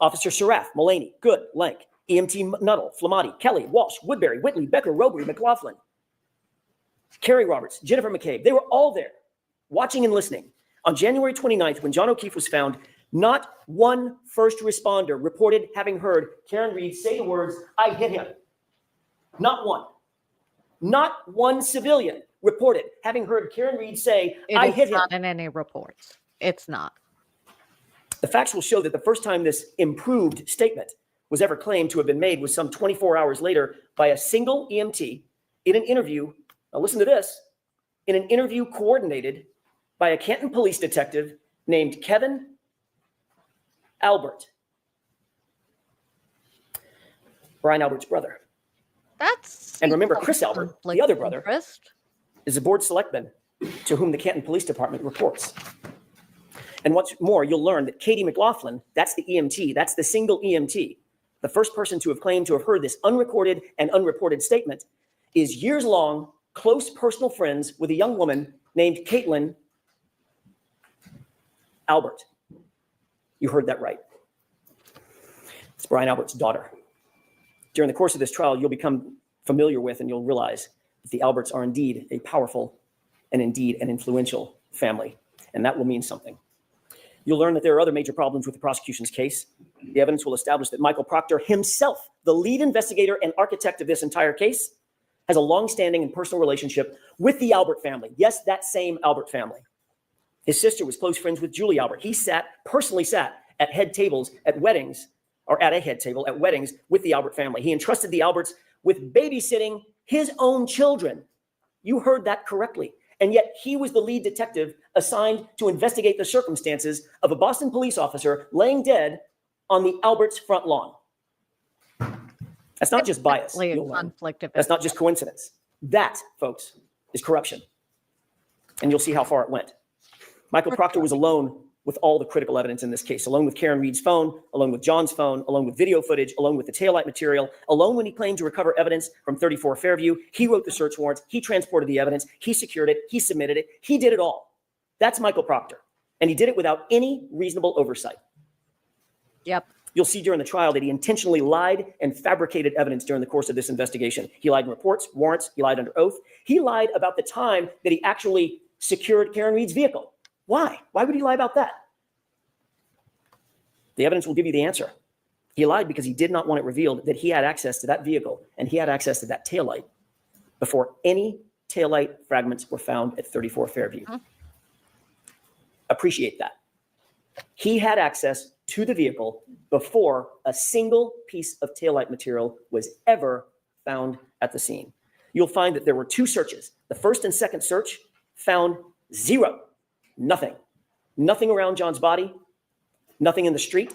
Officer Sarath, Mullaney, Good, Lank, EMT Nuttall, Flamati, Kelly, Walsh, Woodbury, Whitley, Becker, Robury, McLaughlin, Carrie Roberts, Jennifer McCabe. They were all there watching and listening. On January 29th, when John O'Keefe was found, not one first responder reported having heard Karen Reed say the words, I hit him. Not one. Not one civilian reported having heard Karen Reed say, I hit him.
It's not in any reports. It's not.
The facts will show that the first time this improved statement was ever claimed to have been made was some 24 hours later by a single EMT in an interview. Now listen to this. In an interview coordinated by a Canton police detective named Kevin Albert. Brian Albert's brother. And remember, Chris Albert, the other brother, is a board selectman to whom the Canton Police Department reports. And what's more, you'll learn that Katie McLaughlin, that's the EMT, that's the single EMT, the first person to have claimed to have heard this unrecorded and unreported statement, is years long, close personal friends with a young woman named Caitlin Albert. You heard that right. It's Brian Albert's daughter. During the course of this trial, you'll become familiar with and you'll realize that the Alberts are indeed a powerful and indeed an influential family. And that will mean something. You'll learn that there are other major problems with the prosecution's case. The evidence will establish that Michael Proctor himself, the lead investigator and architect of this entire case, has a long-standing and personal relationship with the Albert family. Yes, that same Albert family. His sister was close friends with Julie Albert. He personally sat at head tables at weddings, or at a head table at weddings with the Albert family. He entrusted the Alberts with babysitting his own children. You heard that correctly. And yet he was the lead detective assigned to investigate the circumstances of a Boston police officer laying dead on the Alberts' front lawn. That's not just bias. That's not just coincidence. That, folks, is corruption. And you'll see how far it went. Michael Proctor was alone with all the critical evidence in this case, alone with Karen Reed's phone, alone with John's phone, alone with video footage, alone with the taillight material, alone when he claimed to recover evidence from 34 Fairview. He wrote the search warrants. He transported the evidence. He secured it. He submitted it. He did it all. That's Michael Proctor. And he did it without any reasonable oversight.
Yep.
You'll see during the trial that he intentionally lied and fabricated evidence during the course of this investigation. He lied in reports, warrants. He lied under oath. He lied about the time that he actually secured Karen Reed's vehicle. Why? Why would he lie about that? The evidence will give you the answer. He lied because he did not want it revealed that he had access to that vehicle and he had access to that taillight before any taillight fragments were found at 34 Fairview. Appreciate that. He had access to the vehicle before a single piece of taillight material was ever found at the scene. You'll find that there were 2 searches. The first and second search found 0. Nothing. Nothing around John's body. Nothing in the street.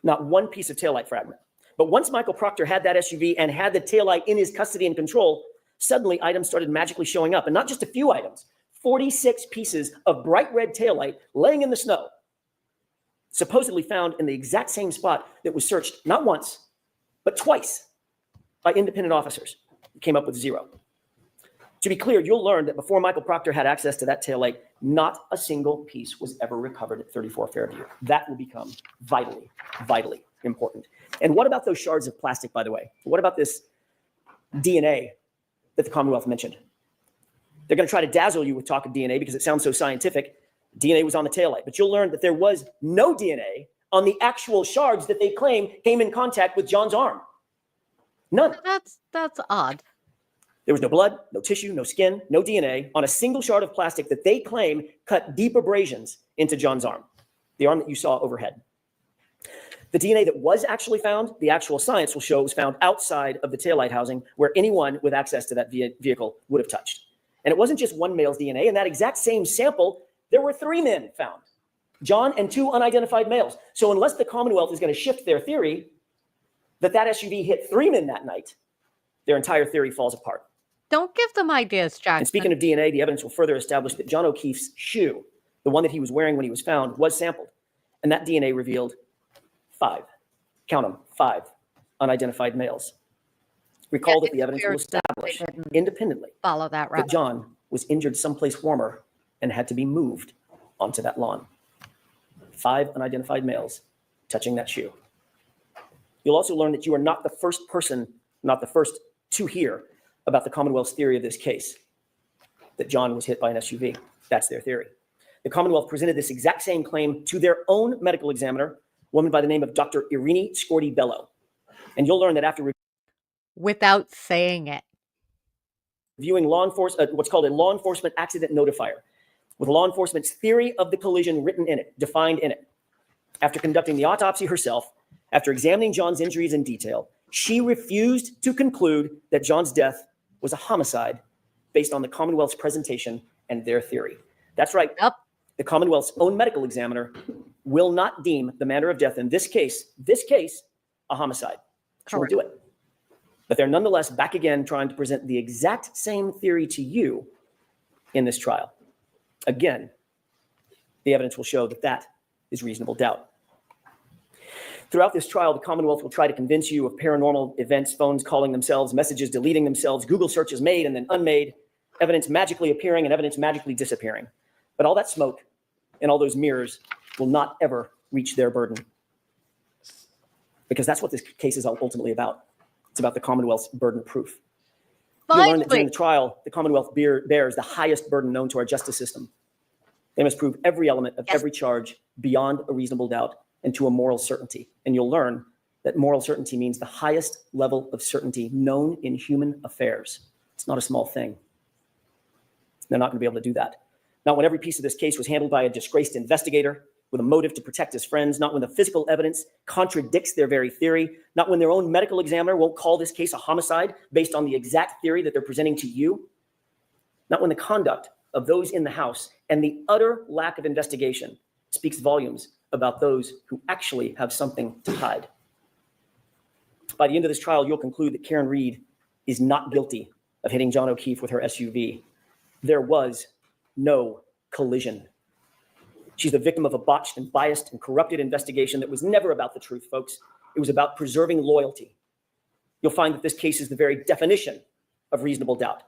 Not one piece of taillight fragment. But once Michael Proctor had that SUV and had the taillight in his custody and control, suddenly items started magically showing up. And not just a few items. 46 pieces of bright red taillight laying in the snow. Supposedly found in the exact same spot that was searched not once, but twice by independent officers. It came up with 0. To be clear, you'll learn that before Michael Proctor had access to that taillight, not a single piece was ever recovered at 34 Fairview. That will become vitally, vitally important. And what about those shards of plastic, by the way? What about this DNA that the Commonwealth mentioned? They're going to try to dazzle you with talk of DNA because it sounds so scientific. DNA was on the taillight, but you'll learn that there was no DNA on the actual shards that they claim came in contact with John's arm. None.
That's odd.
There was no blood, no tissue, no skin, no DNA on a single shard of plastic that they claim cut deep abrasions into John's arm, the arm that you saw overhead. The DNA that was actually found, the actual science will show, was found outside of the taillight housing where anyone with access to that vehicle would have touched. And it wasn't just one male's DNA. In that exact same sample, there were 3 men found, John and 2 unidentified males. So unless the Commonwealth is going to shift their theory that that SUV hit 3 men that night, their entire theory falls apart.
Don't give them ideas, Jackson.
And speaking of DNA, the evidence will further establish that John O'Keefe's shoe, the one that he was wearing when he was found, was sampled. And that DNA revealed 5, count them, 5 unidentified males. Recall that the evidence will establish independently
follow that route.
that John was injured someplace warmer and had to be moved onto that lawn. 5 unidentified males touching that shoe. You'll also learn that you are not the first person, not the first to hear about the Commonwealth's theory of this case, that John was hit by an SUV. That's their theory. The Commonwealth presented this exact same claim to their own medical examiner, a woman by the name of Dr. Irini Scorti-Bello. And you'll learn that after
without saying it,
reviewing what's called a law enforcement accident notifier, with law enforcement's theory of the collision written in it, defined in it. After conducting the autopsy herself, after examining John's injuries in detail, she refused to conclude that John's death was a homicide based on the Commonwealth's presentation and their theory. That's right.
Yep.
The Commonwealth's own medical examiner will not deem the manner of death in this case, a homicide. She won't do it. But they're nonetheless back again trying to present the exact same theory to you in this trial. Again, the evidence will show that that is reasonable doubt. Throughout this trial, the Commonwealth will try to convince you of paranormal events, phones calling themselves, messages deleting themselves, Google searches made and then unmade, evidence magically appearing and evidence magically disappearing. But all that smoke and all those mirrors will not ever reach their burden. Because that's what this case is ultimately about. It's about the Commonwealth's burden of proof. You'll learn that during the trial, the Commonwealth bears the highest burden known to our justice system. They must prove every element of every charge beyond a reasonable doubt and to a moral certainty. And you'll learn that moral certainty means the highest level of certainty known in human affairs. It's not a small thing. They're not going to be able to do that. Not when every piece of this case was handled by a disgraced investigator with a motive to protect his friends, not when the physical evidence contradicts their very theory, not when their own medical examiner won't call this case a homicide based on the exact theory that they're presenting to you, not when the conduct of those in the House and the utter lack of investigation speaks volumes about those who actually have something to hide. By the end of this trial, you'll conclude that Karen Reed is not guilty of hitting John O'Keefe with her SUV. There was no collision. She's the victim of a botched and biased and corrupted investigation that was never about the truth, folks. It was about preserving loyalty. You'll find that this case is the very definition of reasonable doubt.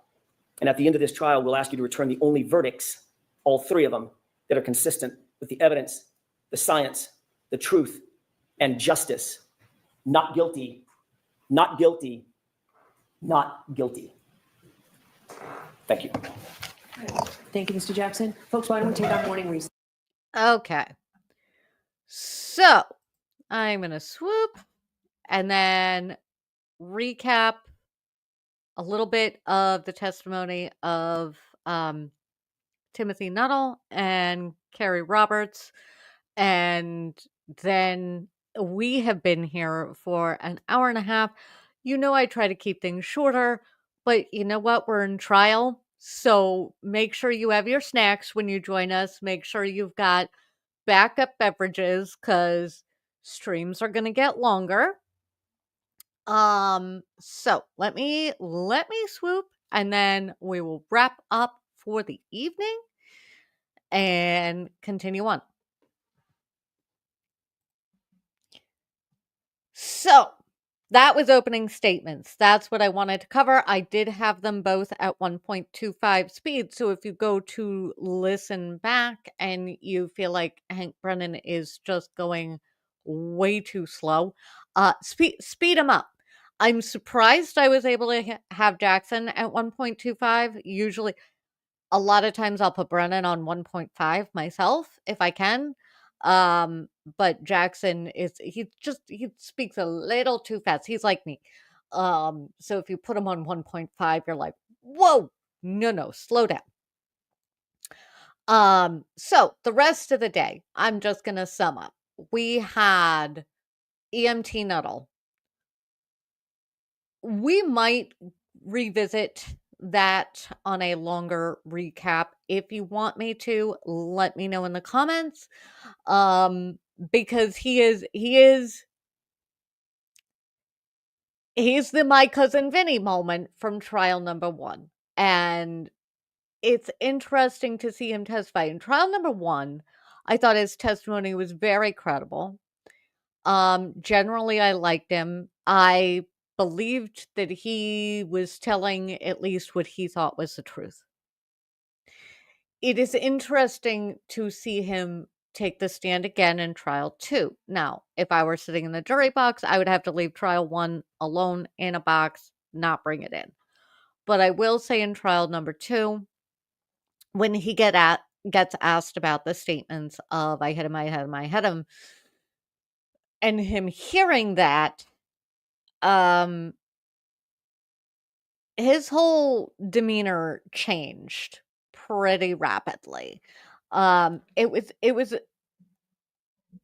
And at the end of this trial, we'll ask you to return the only verdicts, all 3 of them, that are consistent with the evidence, the science, the truth, and justice. Not guilty, not guilty, not guilty. Thank you.
Thank you, Mr. Jackson. Folks, why don't we take our morning recess?
Okay. So I'm going to swoop and then recap a little bit of the testimony of Timothy Nuttall and Carrie Roberts. And then we have been here for an hour and a half. You know, I try to keep things shorter, but you know what? We're in trial. So make sure you have your snacks when you join us. Make sure you've got backup beverages because streams are going to get longer. So let me swoop and then we will wrap up for the evening and continue on. So that was opening statements. That's what I wanted to cover. I did have them both at 1.25 speed. So if you go to listen back and you feel like Hank Brennan is just going way too slow, speed him up. I'm surprised I was able to have Jackson at 1.25. Usually, a lot of times I'll put Brennan on 1.5 myself if I can. But Jackson he speaks a little too fast. He's like me. So if you put him on 1.5, you're like, whoa, no, slow down. So the rest of the day, I'm just gonna sum up. We had EMT Nuttall. We might revisit that on a longer recap. If you want me to, let me know in the comments. Because he's the my cousin Vinny moment from trial number 1. And it's interesting to see him testify. In trial number 1, I thought his testimony was very credible. Generally, I liked him. I believed that he was telling at least what he thought was the truth. It is interesting to see him take the stand again in trial 2. Now, if I were sitting in the jury box, I would have to leave trial 1 alone in a box, not bring it in. But I will say in trial number 2, when he gets asked about the statements of I hit him, and him hearing that, his whole demeanor changed pretty rapidly. It was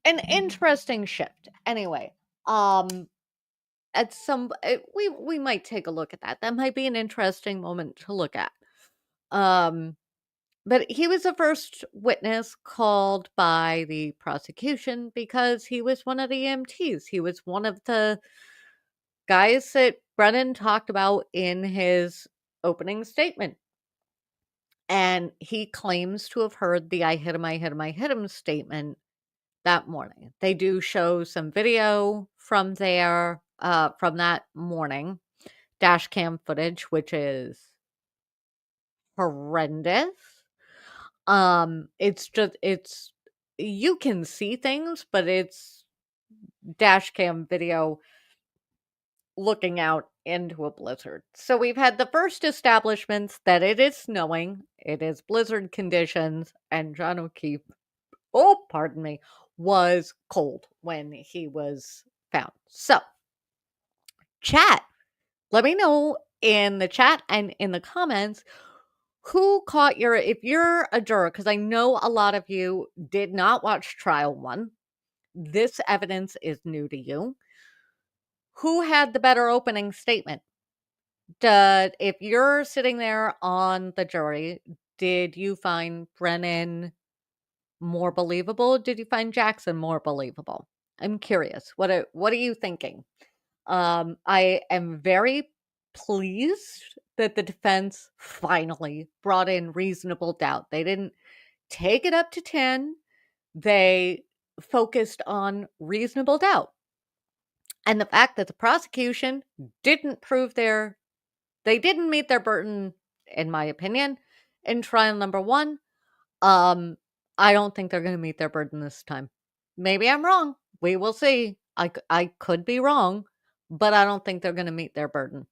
an interesting shift. Anyway, at some we might take a look at that. That might be an interesting moment to look at. But he was the first witness called by the prosecution because he was one of the EMTs. He was one of the guys that Brennan talked about in his opening statement. And he claims to have heard the I hit him statement that morning. They do show some video from there, from that morning, dash cam footage, which is horrendous. It's you can see things, but it's dash cam video looking out into a blizzard. So we've had the first establishments that it is snowing, it is blizzard conditions, and John O'Keefe, oh, pardon me, was cold when he was found. So, chat, let me know in the chat and in the comments who caught if you're a juror, because I know a lot of you did not watch trial 1. This evidence is new to you. Who had the better opening statement? If you're sitting there on the jury, did you find Brennan more believable? Did you find Jackson more believable? I'm curious. What are you thinking? I am very pleased that the defense finally brought in reasonable doubt. They didn't take it up to 10. They focused on reasonable doubt. And the fact that the prosecution didn't they didn't meet their burden, in my opinion, in trial number 1. I don't think they're going to meet their burden this time. Maybe I'm wrong. We will see. I could be wrong, but I don't think they're going to meet their burden.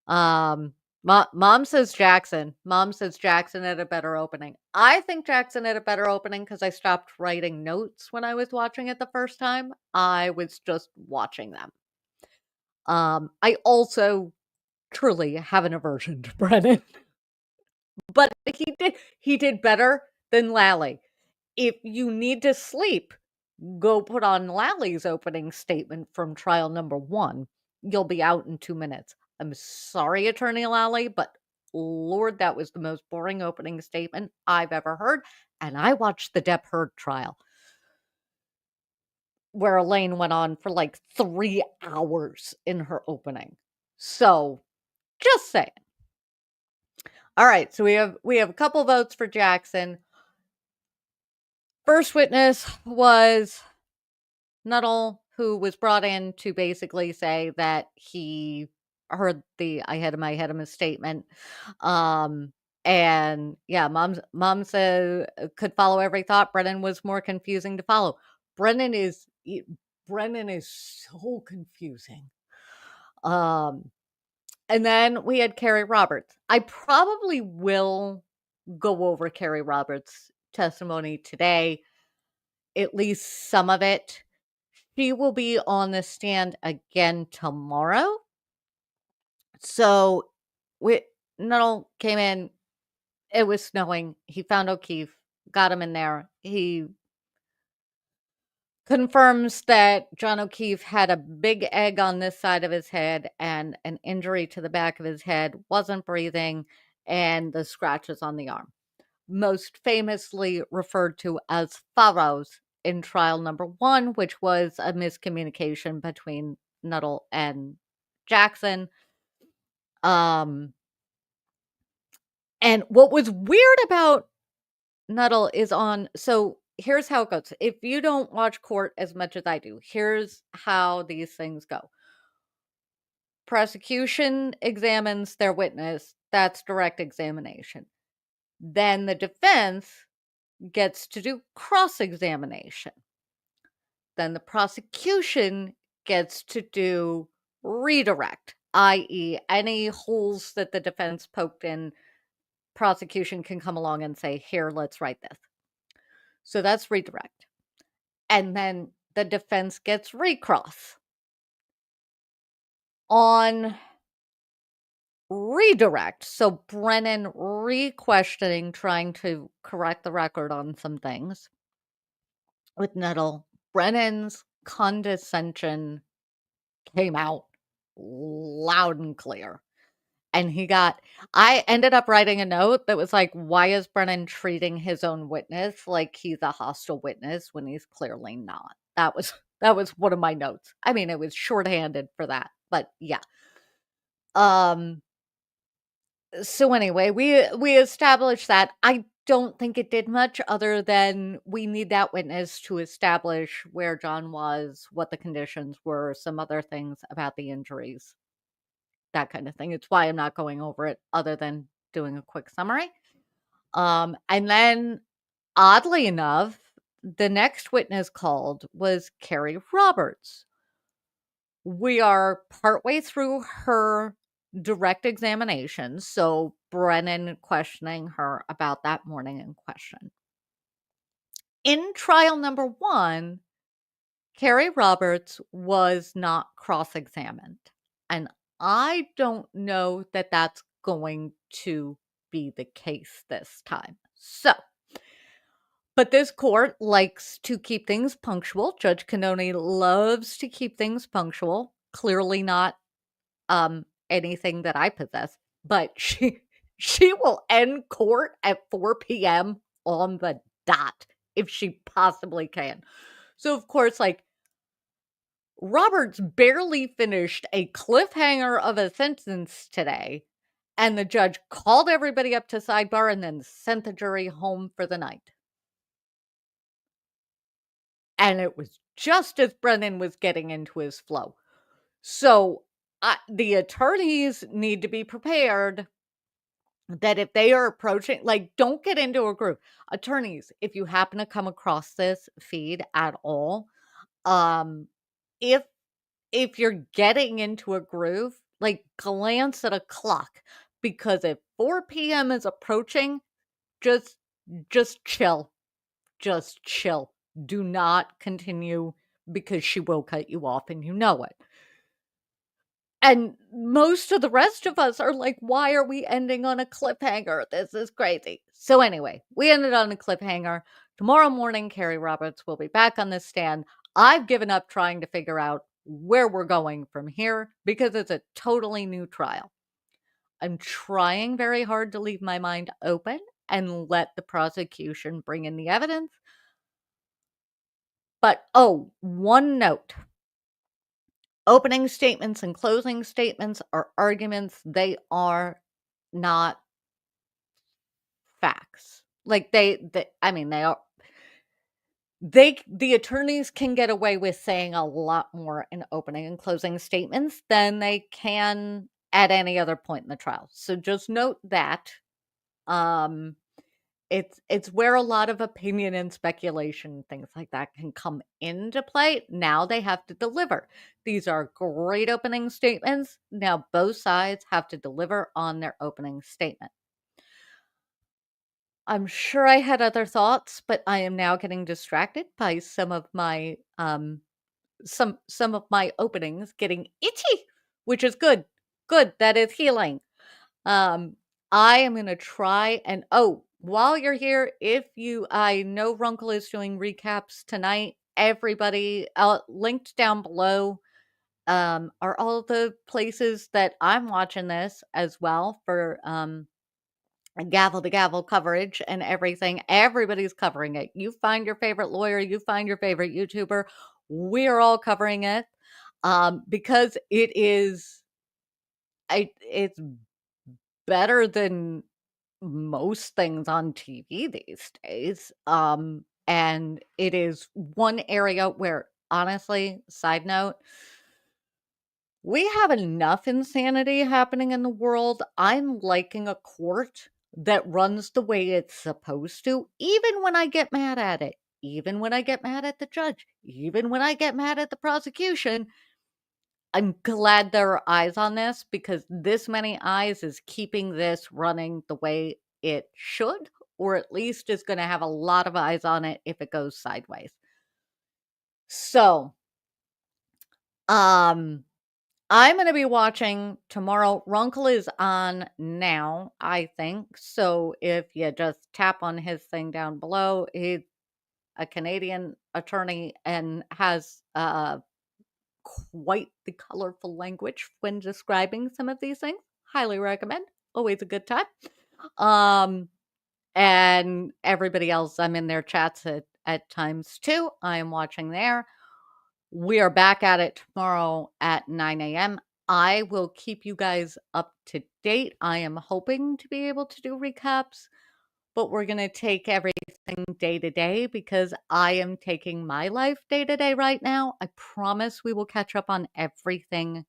Mom says Jackson. Mom says Jackson had a better opening. I think Jackson had a better opening because I stopped writing notes when I was watching it the first time. I was just watching them. I also truly have an aversion to Brennan. But he did better than Lally. If you need to sleep, go put on Lally's opening statement from trial number 1. You'll be out in 2 minutes. I'm sorry, Attorney Lally, but Lord, that was the most boring opening statement I've ever heard. And I watched the Depp Heard trial where Elaine went on for like 3 hours in her opening. So, just saying. All right, so we have a couple votes for Jackson. First witness was Nuttall, who was brought in to basically say that he heard the I had him a statement. And yeah, mom said could follow every thought. Brennan was more confusing to follow. Brennan is Brennan is so confusing. And then we had Carrie Roberts. I probably will go over Carrie Roberts' testimony today, at least some of it. She will be on the stand again tomorrow. So we Nuttall came in. It was snowing. He found O'Keefe, got him in there. He confirms that John O'Keefe had a big egg on this side of his head and an injury to the back of his head, wasn't breathing, and the scratches on the arm. Most famously referred to as furrows in trial number 1, which was a miscommunication between Nuttall and Jackson. And what was weird about Nuttall is so here's how it goes. If you don't watch court as much as I do, here's how these things go. Prosecution examines their witness. That's direct examination. Then the defense gets to do cross-examination. Then the prosecution gets to do redirect, i.e., any holes that the defense poked in, prosecution can come along and say, here, let's write this. So that's redirect. And then the defense gets recross. On redirect, so Brennan re-questioning, trying to correct the record on some things with Nuttall, Brennan's condescension came out loud and clear. And I ended up writing a note that was like, why is Brennan treating his own witness like he's a hostile witness when he's clearly not? That was one of my notes. I mean, it was shorthanded for that, but yeah. So anyway, we established that. I don't think it did much other than we need that witness to establish where John was, what the conditions were, some other things about the injuries, that kind of thing. It's why I'm not going over it other than doing a quick summary. And then oddly enough, the next witness called was Carrie Roberts. We are partway through her direct examination, so Brennan questioning her about that morning in question. In trial number 1, Carrie Roberts was not cross-examined, and I don't know that that's going to be the case this time. So, but this court likes to keep things punctual. Judge Cannone loves to keep things punctual. Clearly not anything that I possess, but she will end court at 4 p.m. on the dot if she possibly can. So of course, like, Roberts barely finished a cliffhanger of a sentence today, and the judge called everybody up to sidebar and then sent the jury home for the night. And it was just as Brennan was getting into his flow. So the attorneys need to be prepared that if they are approaching, like, don't get into a group. Attorneys, if you happen to come across this feed at all, if you're getting into a groove, like, glance at a clock, because if 4 p.m. is approaching, just chill. Just chill. Do not continue, because she will cut you off and you know it. And most of the rest of us are like, why are we ending on a cliffhanger? This is crazy. So anyway, we ended on a cliffhanger. Tomorrow morning, Carrie Roberts will be back on this stand. I've given up trying to figure out where we're going from here because it's a totally new trial. I'm trying very hard to leave my mind open and let the prosecution bring in the evidence. But, one note. Opening statements and closing statements are arguments. They are not facts. Like, they are. the attorneys can get away with saying a lot more in opening and closing statements than they can at any other point in the trial. So just note that. Um, it's where a lot of opinion and speculation, things like that, can come into play. Now they have to deliver. These are great opening statements. Now both sides have to deliver on their opening statement. I'm sure I had other thoughts, but I am now getting distracted by some of my some of my openings getting itchy, which is good. Good, that is healing. Um, I am gonna try and while you're here, if you I know Runkle is doing recaps tonight. Everybody, linked down below, are all the places that I'm watching this as well for gavel to gavel coverage and everything. Everybody's covering it. You find your favorite lawyer, you find your favorite YouTuber. We're all covering it because it's better than most things on TV these days. And it is one area where, honestly, side note, we have enough insanity happening in the world. I'm liking a court that runs the way it's supposed to, even when I get mad at it, even when I get mad at the judge, even when I get mad at the prosecution. I'm glad there are eyes on this because this many eyes is keeping this running the way it should, or at least is going to have a lot of eyes on it if it goes sideways. So, I'm going to be watching tomorrow. Runkle is on now, I think. So if you just tap on his thing down below, he's a Canadian attorney and has quite the colorful language when describing some of these things. Highly recommend. Always a good time. And everybody else, I'm in their chats at times too. I am watching there. We are back at it tomorrow at 9 a.m. I will keep you guys up to date. I am hoping to be able to do recaps, but we're going to take everything day to day because I am taking my life day to day right now. I promise we will catch up on everything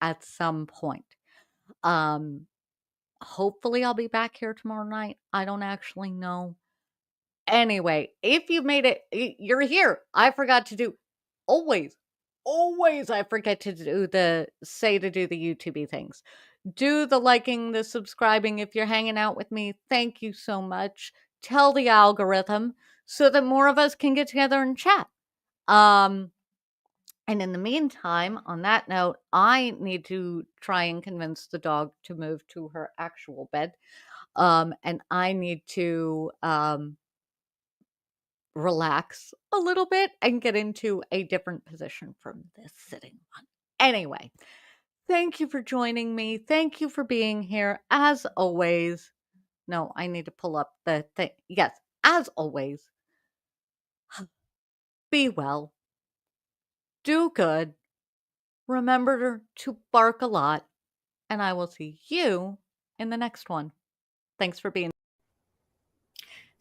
at some point. Hopefully I'll be back here tomorrow night. I don't actually know. Anyway, if you made it, you're here. I forgot to do always, always I forget to do the YouTube things. Do the liking, the subscribing if you're hanging out with me. Thank you so much. Tell the algorithm so that more of us can get together and chat. And in the meantime, on that note, I need to try and convince the dog to move to her actual bed. And I need to relax a little bit and get into a different position from this sitting one. Anyway, thank you for joining me. Thank you for being here. As always, no, I need to pull up the thing. Yes, as always, be well, do good, remember to bark a lot, and I will see you in the next one. Thanks for being.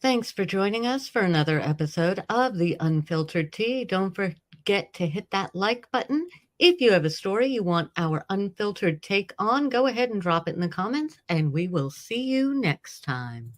Thanks for joining us for another episode of The Unfiltered Tea. Don't forget to hit that like button. If you have a story you want our unfiltered take on, go ahead and drop it in the comments, and we will see you next time.